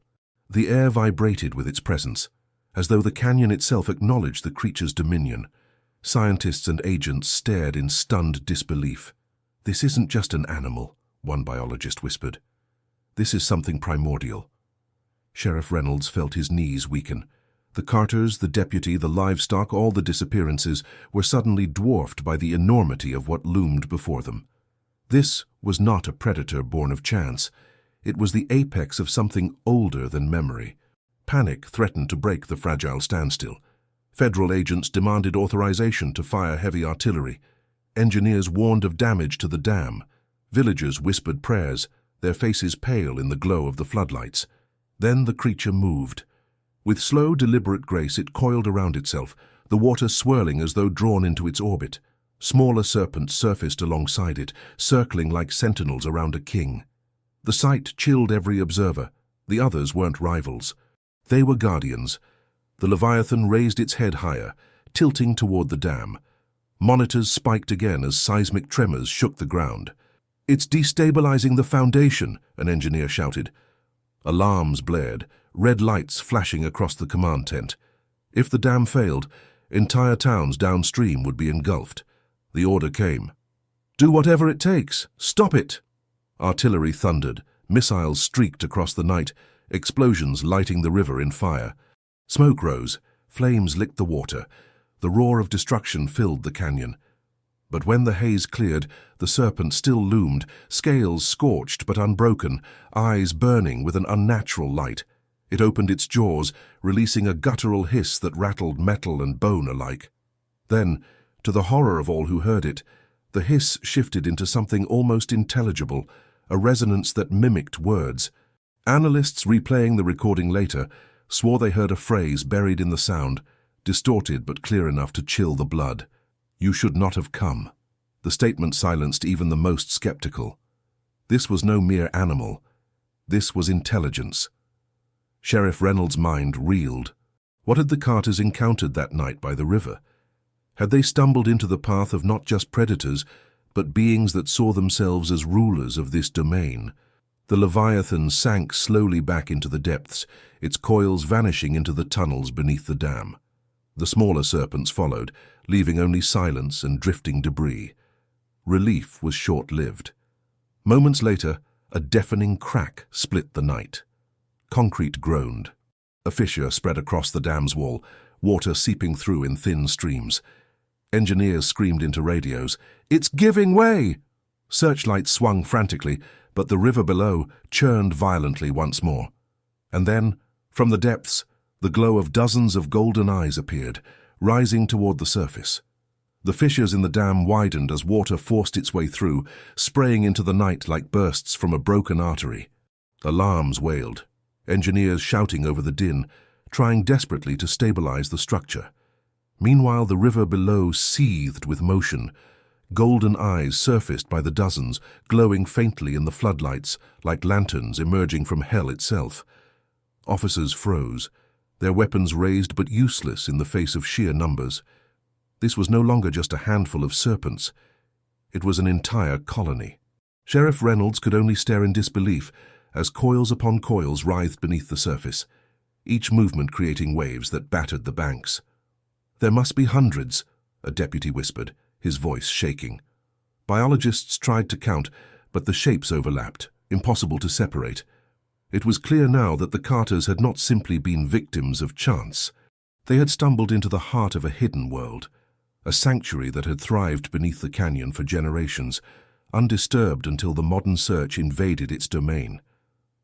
The air vibrated with its presence, as though the canyon itself acknowledged the creature's dominion. Scientists and agents stared in stunned disbelief. "This isn't just an animal," one biologist whispered. "This is something primordial." Sheriff Reynolds felt his knees weaken. The Carters, the deputy, the livestock, all the disappearances were suddenly dwarfed by the enormity of what loomed before them. This was not a predator born of chance. It was the apex of something older than memory. Panic threatened to break the fragile standstill. Federal agents demanded authorization to fire heavy artillery. Engineers warned of damage to the dam. Villagers whispered prayers, their faces pale in the glow of the floodlights. Then the creature moved. With slow, deliberate grace, it coiled around itself, the water swirling as though drawn into its orbit. Smaller serpents surfaced alongside it, circling like sentinels around a king. The sight chilled every observer. The others weren't rivals. They were guardians. The Leviathan raised its head higher, tilting toward the dam. Monitors spiked again as seismic tremors shook the ground. "It's destabilizing the foundation," an engineer shouted. Alarms blared, red lights flashing across the command tent. If the dam failed, entire towns downstream would be engulfed. The order came. "Do whatever it takes! Stop it!" Artillery thundered, missiles streaked across the night, explosions lighting the river in fire. Smoke rose, flames licked the water. The roar of destruction filled the canyon. But when the haze cleared, the serpent still loomed, scales scorched but unbroken, eyes burning with an unnatural light. It opened its jaws, releasing a guttural hiss that rattled metal and bone alike. Then, to the horror of all who heard it, the hiss shifted into something almost intelligible, a resonance that mimicked words. Analysts replaying the recording later swore they heard a phrase buried in the sound, distorted but clear enough to chill the blood. "You should not have come." The statement silenced even the most skeptical. This was no mere animal. This was intelligence. Sheriff Reynolds' mind reeled. What had the Carters encountered that night by the river? Had they stumbled into the path of not just predators, but beings that saw themselves as rulers of this domain? The Leviathan sank slowly back into the depths, its coils vanishing into the tunnels beneath the dam. The smaller serpents followed, leaving only silence and drifting debris. Relief was short-lived. Moments later, a deafening crack split the night. Concrete groaned. A fissure spread across the dam's wall, water seeping through in thin streams. Engineers screamed into radios, "It's giving way!" Searchlights swung frantically, but the river below churned violently once more. And then, from the depths, the glow of dozens of golden eyes appeared, rising toward the surface. The fissures in the dam widened as water forced its way through, spraying into the night like bursts from a broken artery. Alarms wailed, engineers shouting over the din, trying desperately to stabilize the structure. Meanwhile, the river below seethed with motion. Golden eyes surfaced by the dozens, glowing faintly in the floodlights like lanterns emerging from hell itself. Officers froze, their weapons raised but useless in the face of sheer numbers. This was no longer just a handful of serpents. It was an entire colony. Sheriff Reynolds could only stare in disbelief as coils upon coils writhed beneath the surface, each movement creating waves that battered the banks. "There must be hundreds," a deputy whispered, his voice shaking. Biologists tried to count, but the shapes overlapped, impossible to separate. It was clear now that the Carters had not simply been victims of chance. They had stumbled into the heart of a hidden world, a sanctuary that had thrived beneath the canyon for generations, undisturbed until the modern search invaded its domain.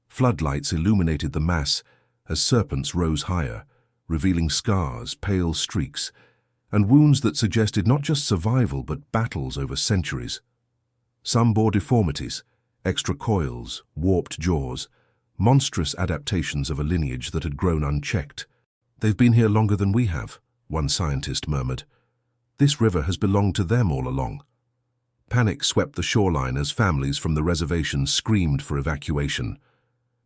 Floodlights illuminated the mass as serpents rose higher, revealing scars, pale streaks, and wounds that suggested not just survival but battles over centuries. Some bore deformities, extra coils, warped jaws, monstrous adaptations of a lineage that had grown unchecked. "They've been here longer than we have," one scientist murmured. "This river has belonged to them all along." Panic swept the shoreline as families from the reservation screamed for evacuation.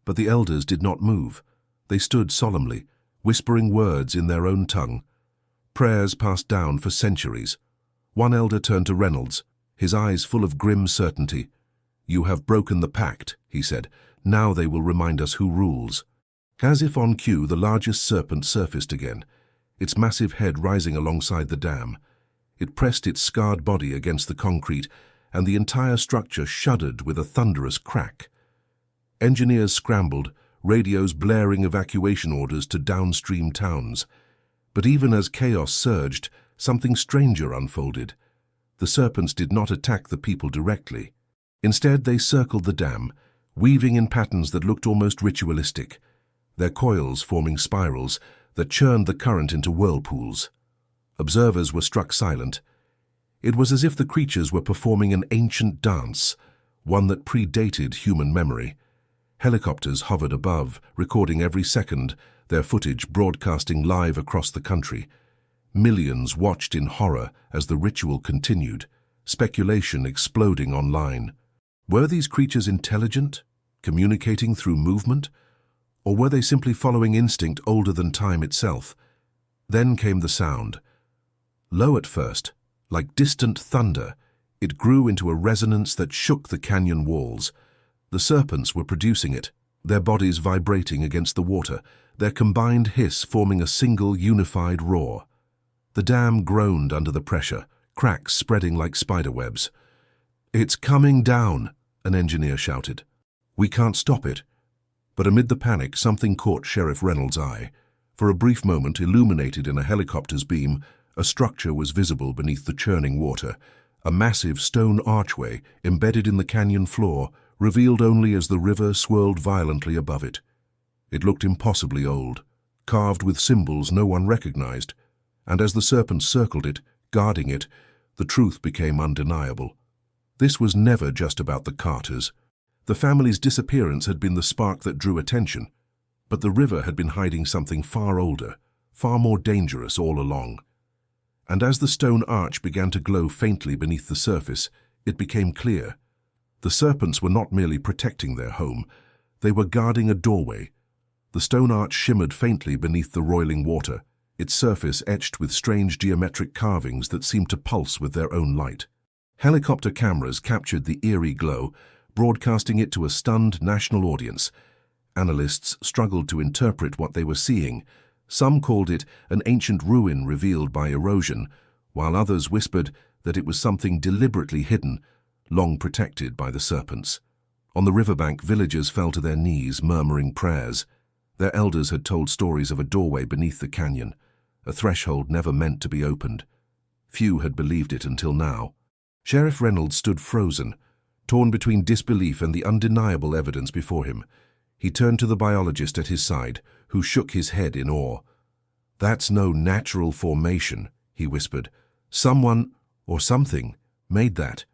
But the elders did not move. They stood solemnly, whispering words in their own tongue. Prayers passed down for centuries. One elder turned to Reynolds, his eyes full of grim certainty. "You have broken the pact," he said. "Now they will remind us who rules." As if on cue, the largest serpent surfaced again, its massive head rising alongside the dam. It pressed its scarred body against the concrete, and the entire structure shuddered with a thunderous crack. Engineers scrambled, radios blaring evacuation orders to downstream towns. But even as chaos surged, something stranger unfolded. The serpents did not attack the people directly. Instead, they circled the dam, weaving in patterns that looked almost ritualistic, their coils forming spirals that churned the current into whirlpools. Observers were struck silent. It was as if the creatures were performing an ancient dance, one that predated human memory. Helicopters hovered above, recording every second, their footage broadcasting live across the country. Millions watched in horror as the ritual continued, speculation exploding online. Were these creatures intelligent, communicating through movement? Or were they simply following instinct older than time itself? Then came the sound. Low at first, like distant thunder, it grew into a resonance that shook the canyon walls. The serpents were producing it, their bodies vibrating against the water, their combined hiss forming a single unified roar. The dam groaned under the pressure, cracks spreading like spiderwebs. "It's coming down," an engineer shouted. "We can't stop it." But amid the panic, something caught Sheriff Reynolds' eye. For a brief moment, illuminated in a helicopter's beam, a structure was visible beneath the churning water, a massive stone archway embedded in the canyon floor, revealed only as the river swirled violently above it. It looked impossibly old, carved with symbols no one recognized, and as the serpents circled it, guarding it, the truth became undeniable. This was never just about the Carters. The family's disappearance had been the spark that drew attention, but the river had been hiding something far older, far more dangerous all along. And as the stone arch began to glow faintly beneath the surface, it became clear. The serpents were not merely protecting their home, they were guarding a doorway. The stone arch shimmered faintly beneath the roiling water, its surface etched with strange geometric carvings that seemed to pulse with their own light. Helicopter cameras captured the eerie glow, broadcasting it to a stunned national audience. Analysts struggled to interpret what they were seeing. Some called it an ancient ruin revealed by erosion, while others whispered that it was something deliberately hidden, long protected by the serpents. On the riverbank, villagers fell to their knees, murmuring prayers. Their elders had told stories of a doorway beneath the canyon, a threshold never meant to be opened. Few had believed it until now. Sheriff Reynolds stood frozen, torn between disbelief and the undeniable evidence before him. He turned to the biologist at his side, who shook his head in awe. "That's no natural formation," he whispered. "Someone, or something, made that."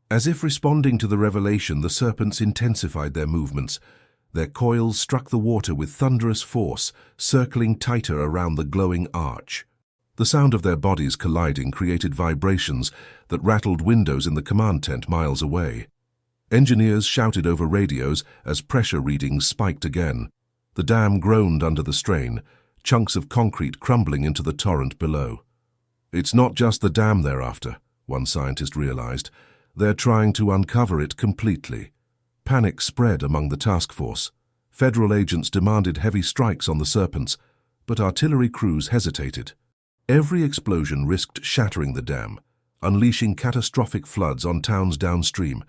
As if responding to the revelation, the serpents intensified their movements. Their coils struck the water with thunderous force, circling tighter around the glowing arch. The sound of their bodies colliding created vibrations that rattled windows in the command tent miles away. Engineers shouted over radios as pressure readings spiked again. The dam groaned under the strain, chunks of concrete crumbling into the torrent below. "It's not just the dam they're after," one scientist realized. "They're trying to uncover it completely." Panic spread among the task force. Federal agents demanded heavy strikes on the Serpents, but artillery crews hesitated. Every explosion risked shattering the dam, unleashing catastrophic floods on towns downstream.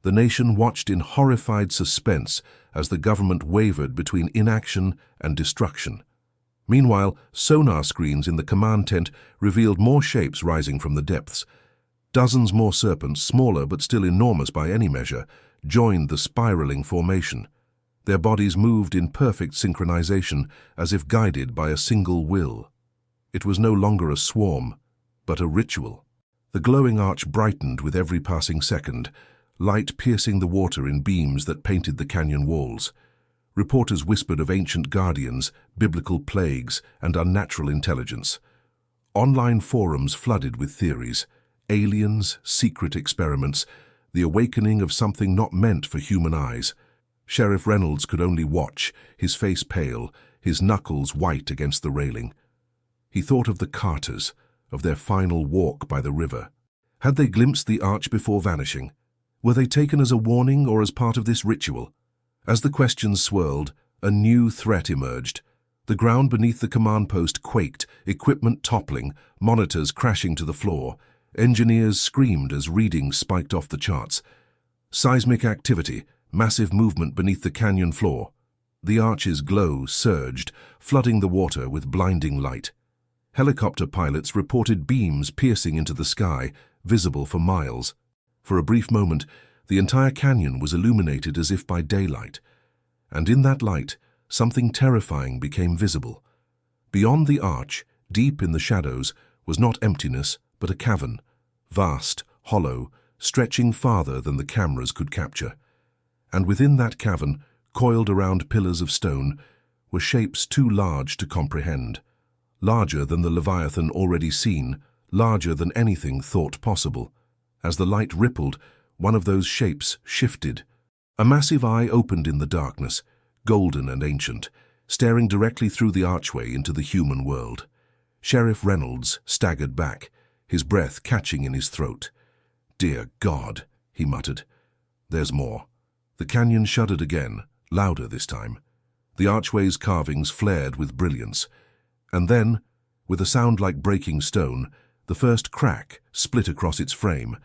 The nation watched in horrified suspense as the government wavered between inaction and destruction. Meanwhile, sonar screens in the command tent revealed more shapes rising from the depths. Dozens more serpents, smaller but still enormous by any measure, joined the spiraling formation. Their bodies moved in perfect synchronization, as if guided by a single will. It was no longer a swarm, but a ritual. The glowing arch brightened with every passing second, light piercing the water in beams that painted the canyon walls. Reporters whispered of ancient guardians, biblical plagues, and unnatural intelligence. Online forums flooded with theories: aliens, secret experiments, the awakening of something not meant for human eyes. Sheriff Reynolds could only watch, his face pale, his knuckles white against the railing. He thought of the Carters, of their final walk by the river. Had they glimpsed the arch before vanishing? Were they taken as a warning or as part of this ritual? As the questions swirled, a new threat emerged. The ground beneath the command post quaked, equipment toppling, monitors crashing to the floor. Engineers screamed as readings spiked off the charts. Seismic activity, massive movement beneath the canyon floor. The arch's glow surged, flooding the water with blinding light. Helicopter pilots reported beams piercing into the sky, visible for miles. For a brief moment, The entire canyon was illuminated as if by daylight, and in that light, something terrifying became visible. Beyond the arch, deep in the shadows, was not emptiness, but a cavern, vast, hollow, stretching farther than the cameras could capture. And within that cavern, coiled around pillars of stone, were shapes too large to comprehend. Larger than the Leviathan already seen, larger than anything thought possible. As the light rippled, one of those shapes shifted. A massive eye opened in the darkness, golden and ancient, staring directly through the archway into the human world. Sheriff Reynolds staggered back, his breath catching in his throat. "Dear God," he muttered. "There's more." The canyon shuddered again, louder this time. The archway's carvings flared with brilliance. And then, with a sound like breaking stone, the first crack split across its frame,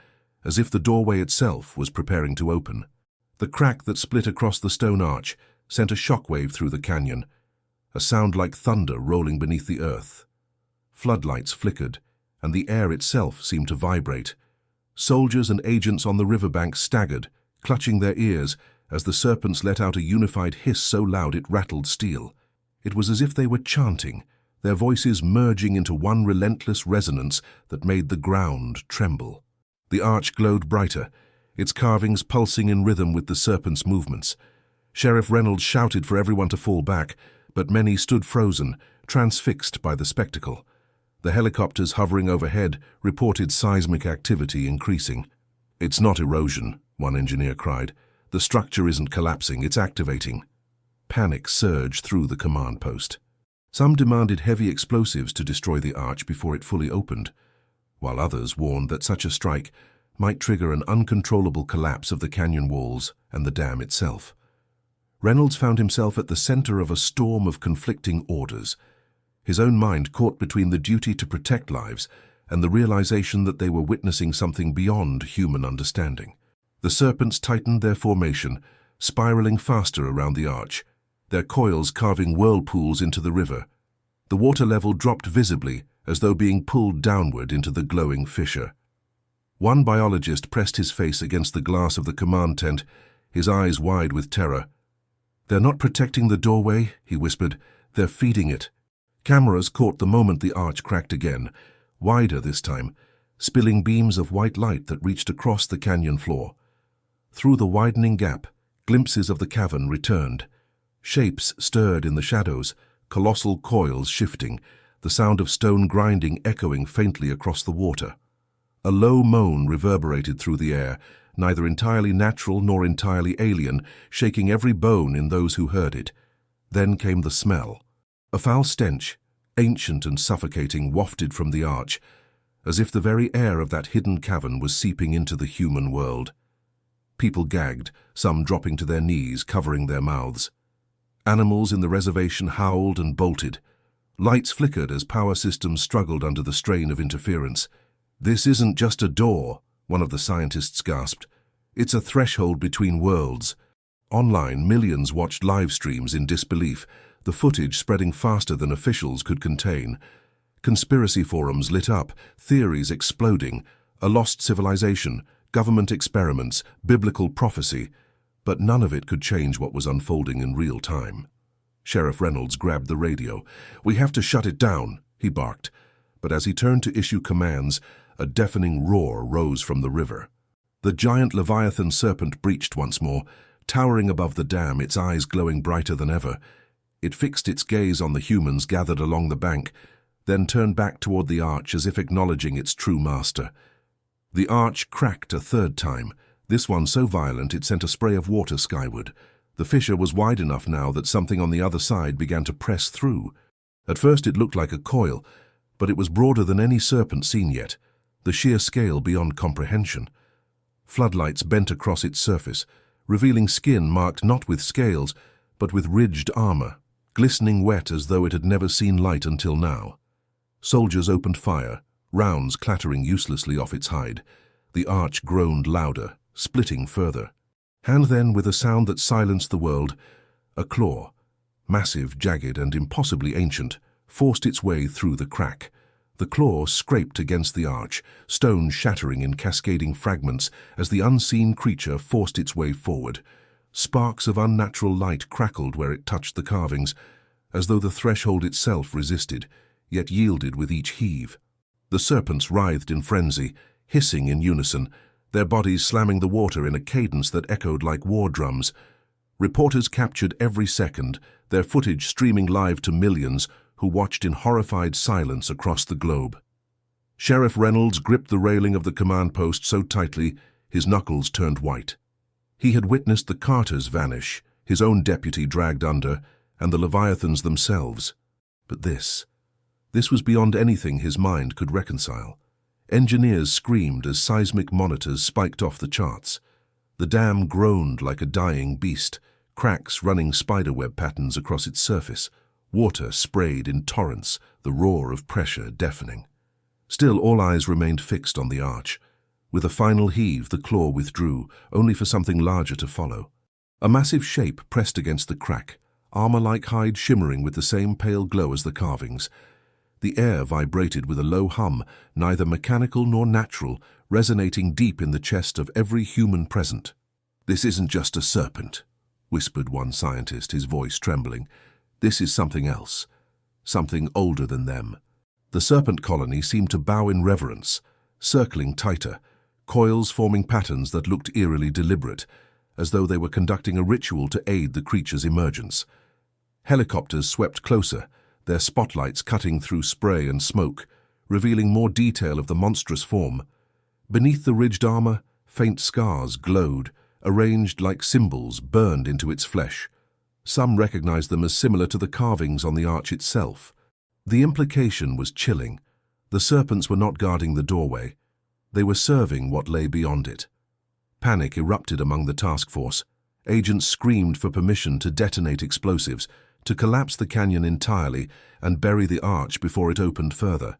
as if the doorway itself was preparing to open. The crack that split across the stone arch sent a shockwave through the canyon, a sound like thunder rolling beneath the earth. Floodlights flickered, and the air itself seemed to vibrate. Soldiers and agents on the riverbank staggered, clutching their ears as the serpents let out a unified hiss so loud it rattled steel. It was as if they were chanting, their voices merging into one relentless resonance that made the ground tremble. The arch glowed brighter, its carvings pulsing in rhythm with the serpent's movements. Sheriff Reynolds shouted for everyone to fall back, but many stood frozen, transfixed by the spectacle. The helicopters hovering overhead reported seismic activity increasing. "It's not erosion," one engineer cried. "The structure isn't collapsing, it's activating." Panic surged through the command post. Some demanded heavy explosives to destroy the arch before it fully opened, while others warned that such a strike might trigger an uncontrollable collapse of the canyon walls and the dam itself. Reynolds found himself at the center of a storm of conflicting orders, his own mind caught between the duty to protect lives and the realization that they were witnessing something beyond human understanding. The serpents tightened their formation, spiraling faster around the arch, their coils carving whirlpools into the river. The water level dropped visibly, as though being pulled downward into the glowing fissure. One biologist pressed his face against the glass of the command tent, his eyes wide with terror. "They're not protecting the doorway," he whispered. "They're feeding it." Cameras caught the moment the arch cracked again, wider this time, spilling beams of white light that reached across the canyon floor. Through the widening gap, glimpses of the cavern returned. Shapes stirred in the shadows, colossal coils shifting, the sound of stone grinding echoing faintly across the water. A low moan reverberated through the air, neither entirely natural nor entirely alien, shaking every bone in those who heard it. Then came the smell. A foul stench, ancient and suffocating, wafted from the arch, as if the very air of that hidden cavern was seeping into the human world. People gagged, some dropping to their knees, covering their mouths. Animals in the reservation howled and bolted. Lights flickered as power systems struggled under the strain of interference. "This isn't just a door," one of the scientists gasped. "It's a threshold between worlds." Online, millions watched live streams in disbelief, the footage spreading faster than officials could contain. Conspiracy forums lit up, theories exploding, a lost civilization, government experiments, biblical prophecy, but none of it could change what was unfolding in real time. Sheriff Reynolds grabbed the radio. "We have to shut it down," he barked, but as he turned to issue commands, a deafening roar rose from the river. The giant Leviathan serpent breached once more, towering above the dam, its eyes glowing brighter than ever. It fixed its gaze on the humans gathered along the bank, then turned back toward the arch as if acknowledging its true master. The arch cracked a third time, this one so violent it sent a spray of water skyward. The fissure was wide enough now that something on the other side began to press through. At first it looked like a coil, but it was broader than any serpent seen yet, the sheer scale beyond comprehension. Floodlights bent across its surface, revealing skin marked not with scales, but with ridged armor, glistening wet as though it had never seen light until now. Soldiers opened fire, rounds clattering uselessly off its hide. The arch groaned louder, splitting further. And then, with a sound that silenced the world, a claw, massive, jagged, and impossibly ancient, forced its way through the crack. The claw scraped against the arch, stone shattering in cascading fragments as the unseen creature forced its way forward. Sparks of unnatural light crackled where it touched the carvings, as though the threshold itself resisted, yet yielded with each heave. The serpents writhed in frenzy, hissing in unison, their bodies slamming the water in a cadence that echoed like war drums. Reporters captured every second, their footage streaming live to millions who watched in horrified silence across the globe. Sheriff Reynolds gripped the railing of the command post so tightly his knuckles turned white. He had witnessed the Carters vanish, his own deputy dragged under, and the Leviathans themselves. But this was beyond anything his mind could reconcile. Engineers screamed as seismic monitors spiked off the charts. The dam groaned like a dying beast, cracks running spiderweb patterns across its surface. Water sprayed in torrents, the roar of pressure deafening. Still, all eyes remained fixed on the arch. With a final heave, the claw withdrew, only for something larger to follow. A massive shape pressed against the crack, armor-like hide shimmering with the same pale glow as the carvings. The air vibrated with a low hum, neither mechanical nor natural, resonating deep in the chest of every human present. "This isn't just a serpent," whispered one scientist, his voice trembling. "This is something else, something older than them." The serpent colony seemed to bow in reverence, circling tighter, coils forming patterns that looked eerily deliberate, as though they were conducting a ritual to aid the creature's emergence. Helicopters swept closer, their spotlights cutting through spray and smoke, revealing more detail of the monstrous form. Beneath the ridged armor, faint scars glowed, arranged like symbols burned into its flesh. Some recognized them as similar to the carvings on the arch itself. The implication was chilling. The serpents were not guarding the doorway. They were serving what lay beyond it. Panic erupted among the task force. Agents screamed for permission to detonate explosives, to collapse the canyon entirely and bury the arch before it opened further.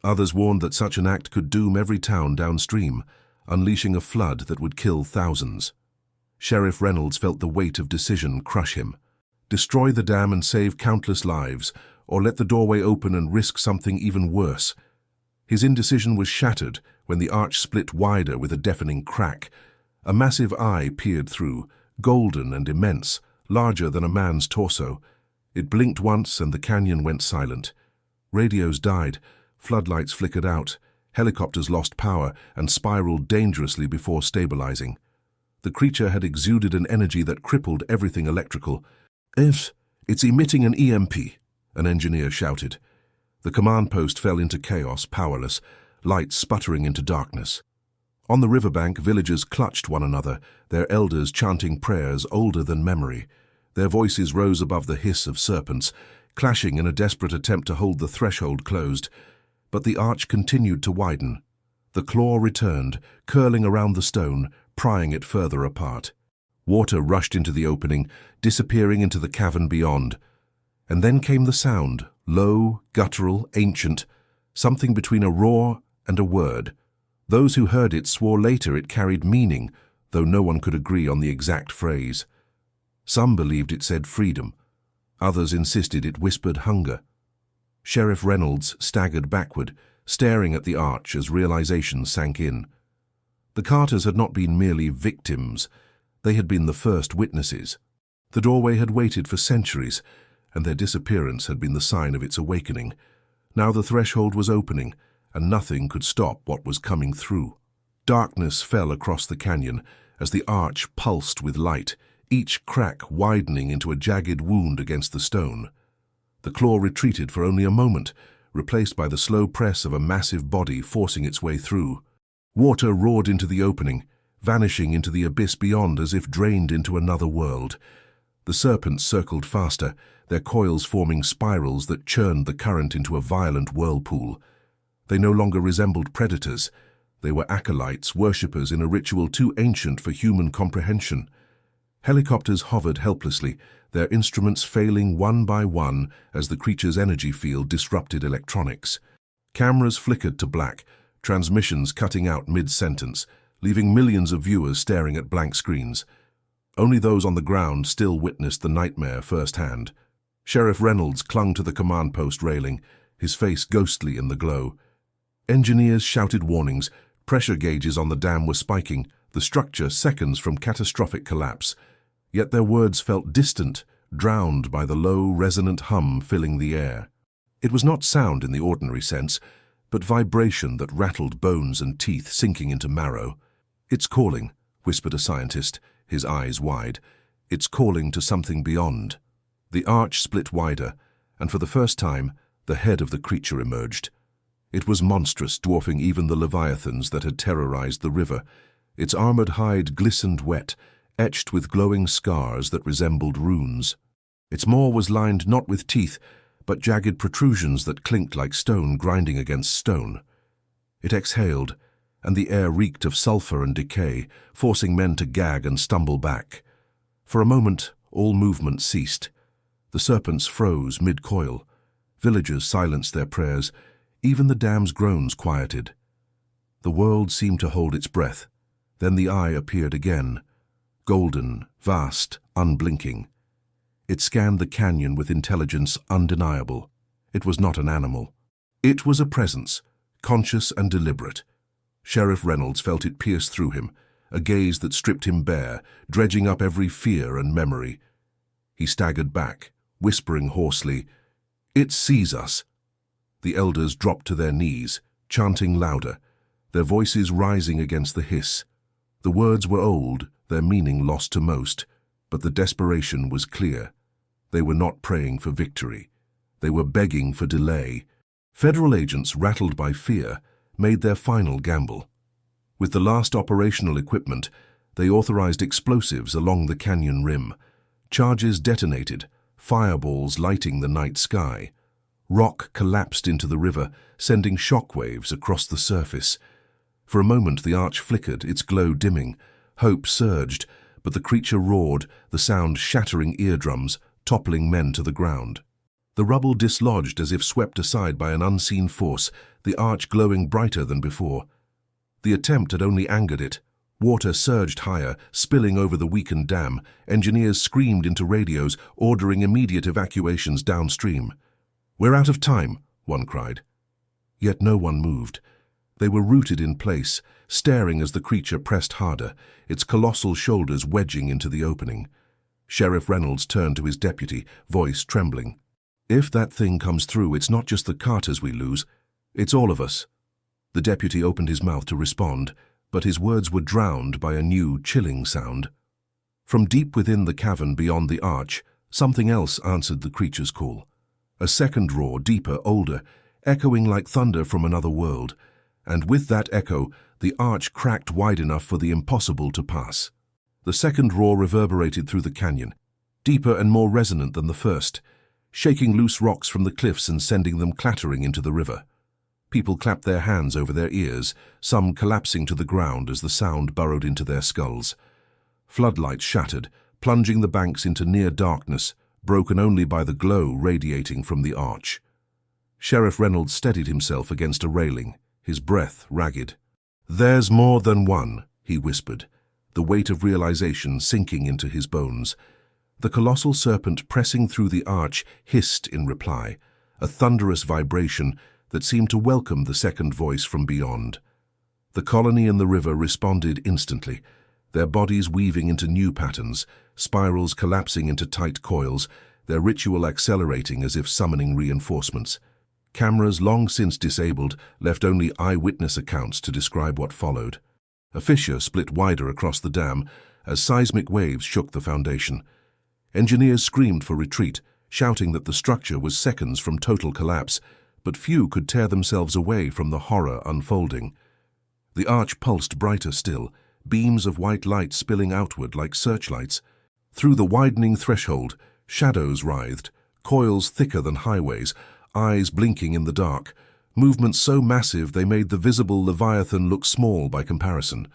Others warned that such an act could doom every town downstream, unleashing a flood that would kill thousands. Sheriff Reynolds felt the weight of decision crush him. Destroy the dam and save countless lives, or let the doorway open and risk something even worse. His indecision was shattered when the arch split wider with a deafening crack. A massive eye peered through, golden and immense, larger than a man's torso. It blinked once and the canyon went silent. Radios died, floodlights flickered out, helicopters lost power and spiraled dangerously before stabilizing. The creature had exuded an energy that crippled everything electrical. "It's emitting an EMP," an engineer shouted. The command post fell into chaos, powerless, lights sputtering into darkness. On the riverbank, villagers clutched one another, their elders chanting prayers older than memory. Their voices rose above the hiss of serpents, clashing in a desperate attempt to hold the threshold closed. But the arch continued to widen. The claw returned, curling around the stone, prying it further apart. Water rushed into the opening, disappearing into the cavern beyond. And then came the sound, low, guttural, ancient, something between a roar and a word. Those who heard it swore later it carried meaning, though no one could agree on the exact phrase. Some believed it said freedom. Others insisted it whispered hunger. Sheriff Reynolds staggered backward, staring at the arch as realization sank in. The Carters had not been merely victims. They had been the first witnesses. The doorway had waited for centuries, and their disappearance had been the sign of its awakening. Now the threshold was opening, and nothing could stop what was coming through. Darkness fell across the canyon as the arch pulsed with light, each crack widening into a jagged wound against the stone. The claw retreated for only a moment, replaced by the slow press of a massive body forcing its way through. Water roared into the opening, vanishing into the abyss beyond as if drained into another world. The serpents circled faster, their coils forming spirals that churned the current into a violent whirlpool. They no longer resembled predators. They were acolytes, worshippers in a ritual too ancient for human comprehension. Helicopters hovered helplessly, their instruments failing one by one as the creature's energy field disrupted electronics. Cameras flickered to black, transmissions cutting out mid-sentence, leaving millions of viewers staring at blank screens. Only those on the ground still witnessed the nightmare firsthand. Sheriff Reynolds clung to the command post railing, his face ghostly in the glow. Engineers shouted warnings. Pressure gauges on the dam were spiking, the structure seconds from catastrophic collapse. Yet their words felt distant, drowned by the low, resonant hum filling the air. It was not sound in the ordinary sense, but vibration that rattled bones and teeth sinking into marrow. "It's calling," whispered a scientist, his eyes wide. "It's calling to something beyond." The arch split wider, and for the first time, the head of the creature emerged. It was monstrous, dwarfing even the leviathans that had terrorized the river. Its armored hide glistened wet, etched with glowing scars that resembled runes. Its maw was lined not with teeth, but jagged protrusions that clinked like stone grinding against stone. It exhaled, and the air reeked of sulfur and decay, forcing men to gag and stumble back. For a moment, all movement ceased. The serpents froze mid-coil. Villagers silenced their prayers. Even the dam's groans quieted. The world seemed to hold its breath. Then the eye appeared again, golden, vast, unblinking. It scanned the canyon with intelligence undeniable. It was not an animal. It was a presence, conscious and deliberate. Sheriff Reynolds felt it pierce through him, a gaze that stripped him bare, dredging up every fear and memory. He staggered back, whispering hoarsely, "It sees us." The elders dropped to their knees, chanting louder, their voices rising against the hiss. The words were old, their meaning lost to most, but the desperation was clear. They were not praying for victory. They were begging for delay. Federal agents, rattled by fear, made their final gamble. With the last operational equipment, they authorized explosives along the canyon rim. Charges detonated, fireballs lighting the night sky. Rock collapsed into the river, sending shockwaves across the surface. For a moment the arch flickered, its glow dimming. Hope surged, but the creature roared, the sound shattering eardrums, toppling men to the ground. The rubble dislodged as if swept aside by an unseen force, the arch glowing brighter than before. The attempt had only angered it. Water surged higher, spilling over the weakened dam. Engineers screamed into radios, ordering immediate evacuations downstream. "We're out of time," one cried. Yet no one moved. They were rooted in place, staring as the creature pressed harder, its colossal shoulders wedging into the opening. Sheriff Reynolds turned to his deputy, voice trembling. "If that thing comes through, it's not just the Carters we lose. It's all of us." The deputy opened his mouth to respond, but his words were drowned by a new, chilling sound. From deep within the cavern beyond the arch, something else answered the creature's call. A second roar, deeper, older, echoing like thunder from another world. And with that echo, the arch cracked wide enough for the impossible to pass. The second roar reverberated through the canyon, deeper and more resonant than the first, shaking loose rocks from the cliffs and sending them clattering into the river. People clapped their hands over their ears, some collapsing to the ground as the sound burrowed into their skulls. Floodlights shattered, plunging the banks into near darkness, broken only by the glow radiating from the arch. Sheriff Reynolds steadied himself against a railing, his breath ragged. "There's more than one," he whispered, the weight of realization sinking into his bones. The colossal serpent pressing through the arch hissed in reply, a thunderous vibration that seemed to welcome the second voice from beyond. The colony in the river responded instantly, their bodies weaving into new patterns, spirals collapsing into tight coils, their ritual accelerating as if summoning reinforcements. Cameras long since disabled left only eyewitness accounts to describe what followed. A fissure split wider across the dam as seismic waves shook the foundation. Engineers screamed for retreat, shouting that the structure was seconds from total collapse, but few could tear themselves away from the horror unfolding. The arch pulsed brighter still, beams of white light spilling outward like searchlights. Through the widening threshold, shadows writhed, coils thicker than highways, eyes blinking in the dark, movements so massive they made the visible leviathan look small by comparison.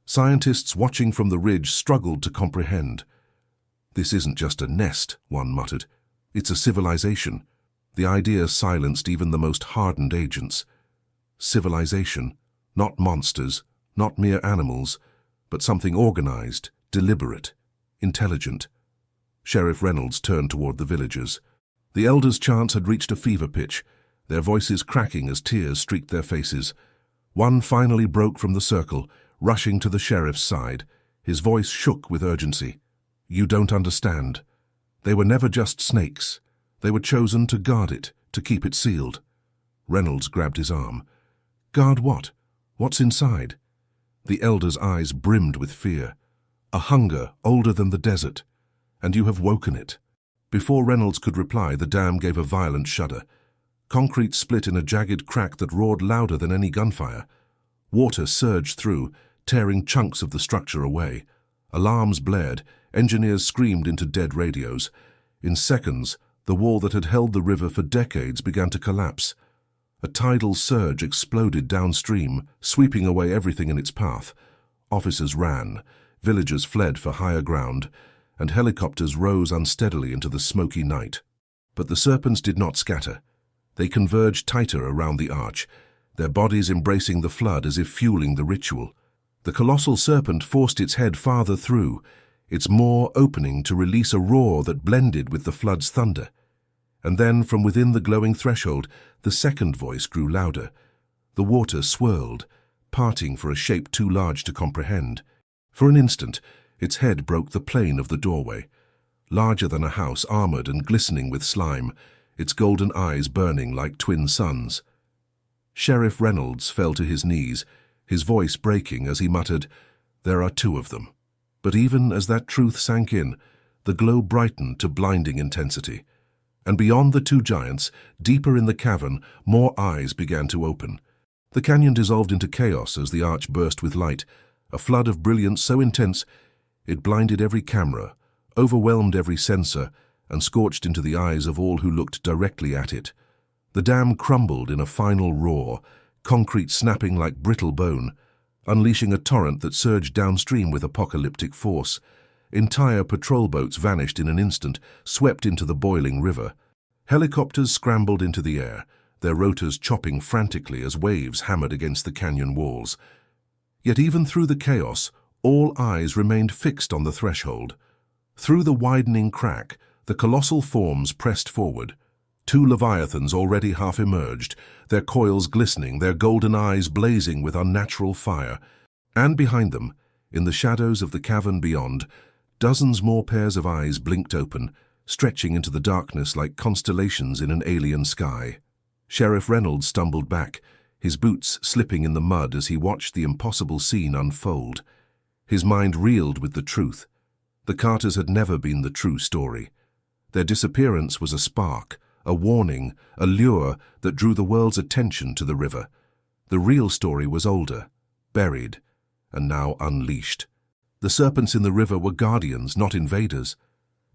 Scientists watching from the ridge struggled to comprehend. "This isn't just a nest," one muttered. "It's a civilization." The idea silenced even the most hardened agents. Civilization, not monsters, not mere animals, but something organized, deliberate, intelligent. Sheriff Reynolds turned toward the villagers. The elders' chants had reached a fever pitch. their voices cracking as tears streaked their faces. One finally broke from the circle, rushing to the sheriff's side. His voice shook with urgency. "You don't understand. They were never just snakes. They were chosen to guard it, to keep it sealed." Reynolds grabbed his arm. "Guard what? What's inside?" The elder's eyes brimmed with fear. "A hunger older than the desert. And you have woken it." Before Reynolds could reply, the dam gave a violent shudder. Concrete split in a jagged crack that roared louder than any gunfire. Water surged through, tearing chunks of the structure away. Alarms blared, engineers screamed into dead radios. In seconds, the wall that had held the river for decades began to collapse. A tidal surge exploded downstream, sweeping away everything in its path. Officers ran, villagers fled for higher ground, and helicopters rose unsteadily into the smoky night. But the Serpents did not scatter. They converged tighter around the arch, their bodies embracing the flood as if fueling the ritual. The colossal serpent forced its head farther through, its maw opening to release a roar that blended with the flood's thunder. And then, from within the glowing threshold, the second voice grew louder. The water swirled, parting for a shape too large to comprehend. For an instant, its head broke the plane of the doorway. Larger than a house, armored and glistening with slime, its golden eyes burning like twin suns. Sheriff Reynolds fell to his knees, his voice breaking as he muttered, "There are two of them." But even as that truth sank in, the glow brightened to blinding intensity. And beyond the two giants, deeper in the cavern, more eyes began to open. The canyon dissolved into chaos as the arch burst with light, a flood of brilliance so intense it blinded every camera, overwhelmed every sensor, and scorched into the eyes of all who looked directly at it. The dam crumbled in a final roar, concrete snapping like brittle bone, unleashing a torrent that surged downstream with apocalyptic force. Entire patrol boats vanished in an instant, swept into the boiling river. Helicopters scrambled into the air, their rotors chopping frantically as waves hammered against the canyon walls. Yet even through the chaos, all eyes remained fixed on the threshold. Through the widening crack, the colossal forms pressed forward. Two leviathans already half emerged, their coils glistening, their golden eyes blazing with unnatural fire. And behind them, in the shadows of the cavern beyond, dozens more pairs of eyes blinked open, stretching into the darkness like constellations in an alien sky. Sheriff Reynolds stumbled back, his boots slipping in the mud as he watched the impossible scene unfold. His mind reeled with the truth. The Carters had never been the true story. Their disappearance was a spark, a warning, a lure that drew the world's attention to the river. The real story was older, buried, and now unleashed. The serpents in the river were guardians, not invaders.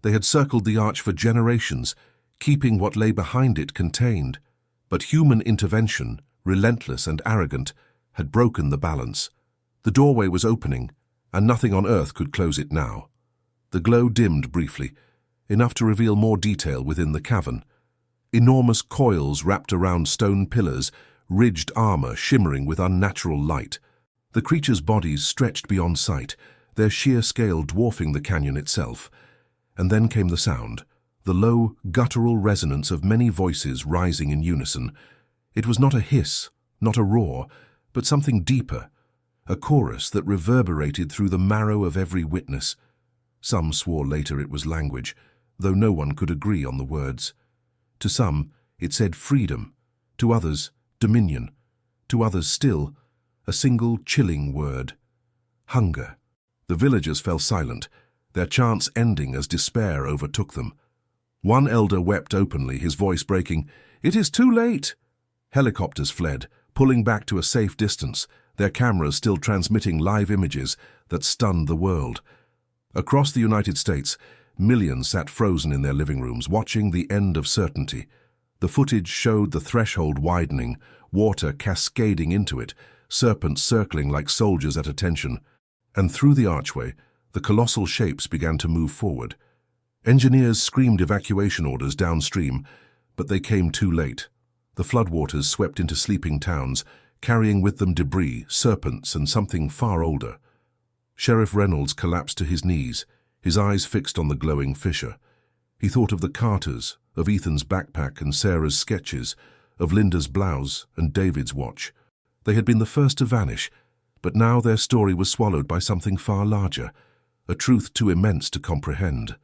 They had circled the arch for generations, keeping what lay behind it contained. But human intervention, relentless and arrogant, had broken the balance. The doorway was opening, and nothing on earth could close it now. The glow dimmed briefly, enough to reveal more detail within the cavern. Enormous coils wrapped around stone pillars, ridged armor shimmering with unnatural light. The creatures' bodies stretched beyond sight, their sheer scale dwarfing the canyon itself. And then came the sound, the low, guttural resonance of many voices rising in unison. It was not a hiss, not a roar, but something deeper, a chorus that reverberated through the marrow of every witness. Some swore later it was language, though no one could agree on the words. To some, it said freedom, to others, dominion, to others still, a single chilling word, hunger. The villagers fell silent, their chants ending as despair overtook them. One elder wept openly, his voice breaking, "It is too late!" Helicopters fled, pulling back to a safe distance, their cameras still transmitting live images that stunned the world. Across the United States, millions sat frozen in their living rooms, watching the end of certainty. The footage showed the threshold widening, water cascading into it, serpents circling like soldiers at attention. And through the archway, the colossal shapes began to move forward. Engineers screamed evacuation orders downstream, but they came too late. The floodwaters swept into sleeping towns, carrying with them debris, serpents, and something far older. Sheriff Reynolds collapsed to his knees, his eyes fixed on the glowing fissure. He thought of the Carters, of Ethan's backpack and Sarah's sketches, of Linda's blouse and David's watch. They had been the first to vanish, but now their story was swallowed by something far larger, a truth too immense to comprehend.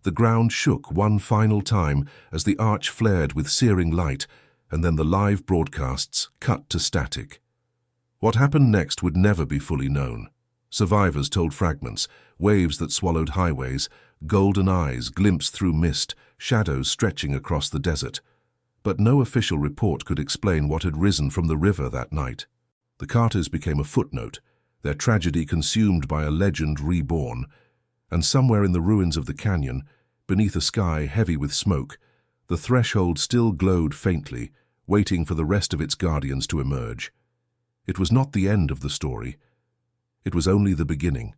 The ground shook one final time as the arch flared with searing light, and then the live broadcasts cut to static. What happened next would never be fully known. Survivors told fragments, waves that swallowed highways, golden eyes glimpsed through mist, shadows stretching across the desert. But no official report could explain what had risen from the river that night. The Carters became a footnote, their tragedy consumed by a legend reborn, and somewhere in the ruins of the canyon, beneath a sky heavy with smoke, the threshold still glowed faintly, waiting for the rest of its guardians to emerge. It was not the end of the story. It was only the beginning.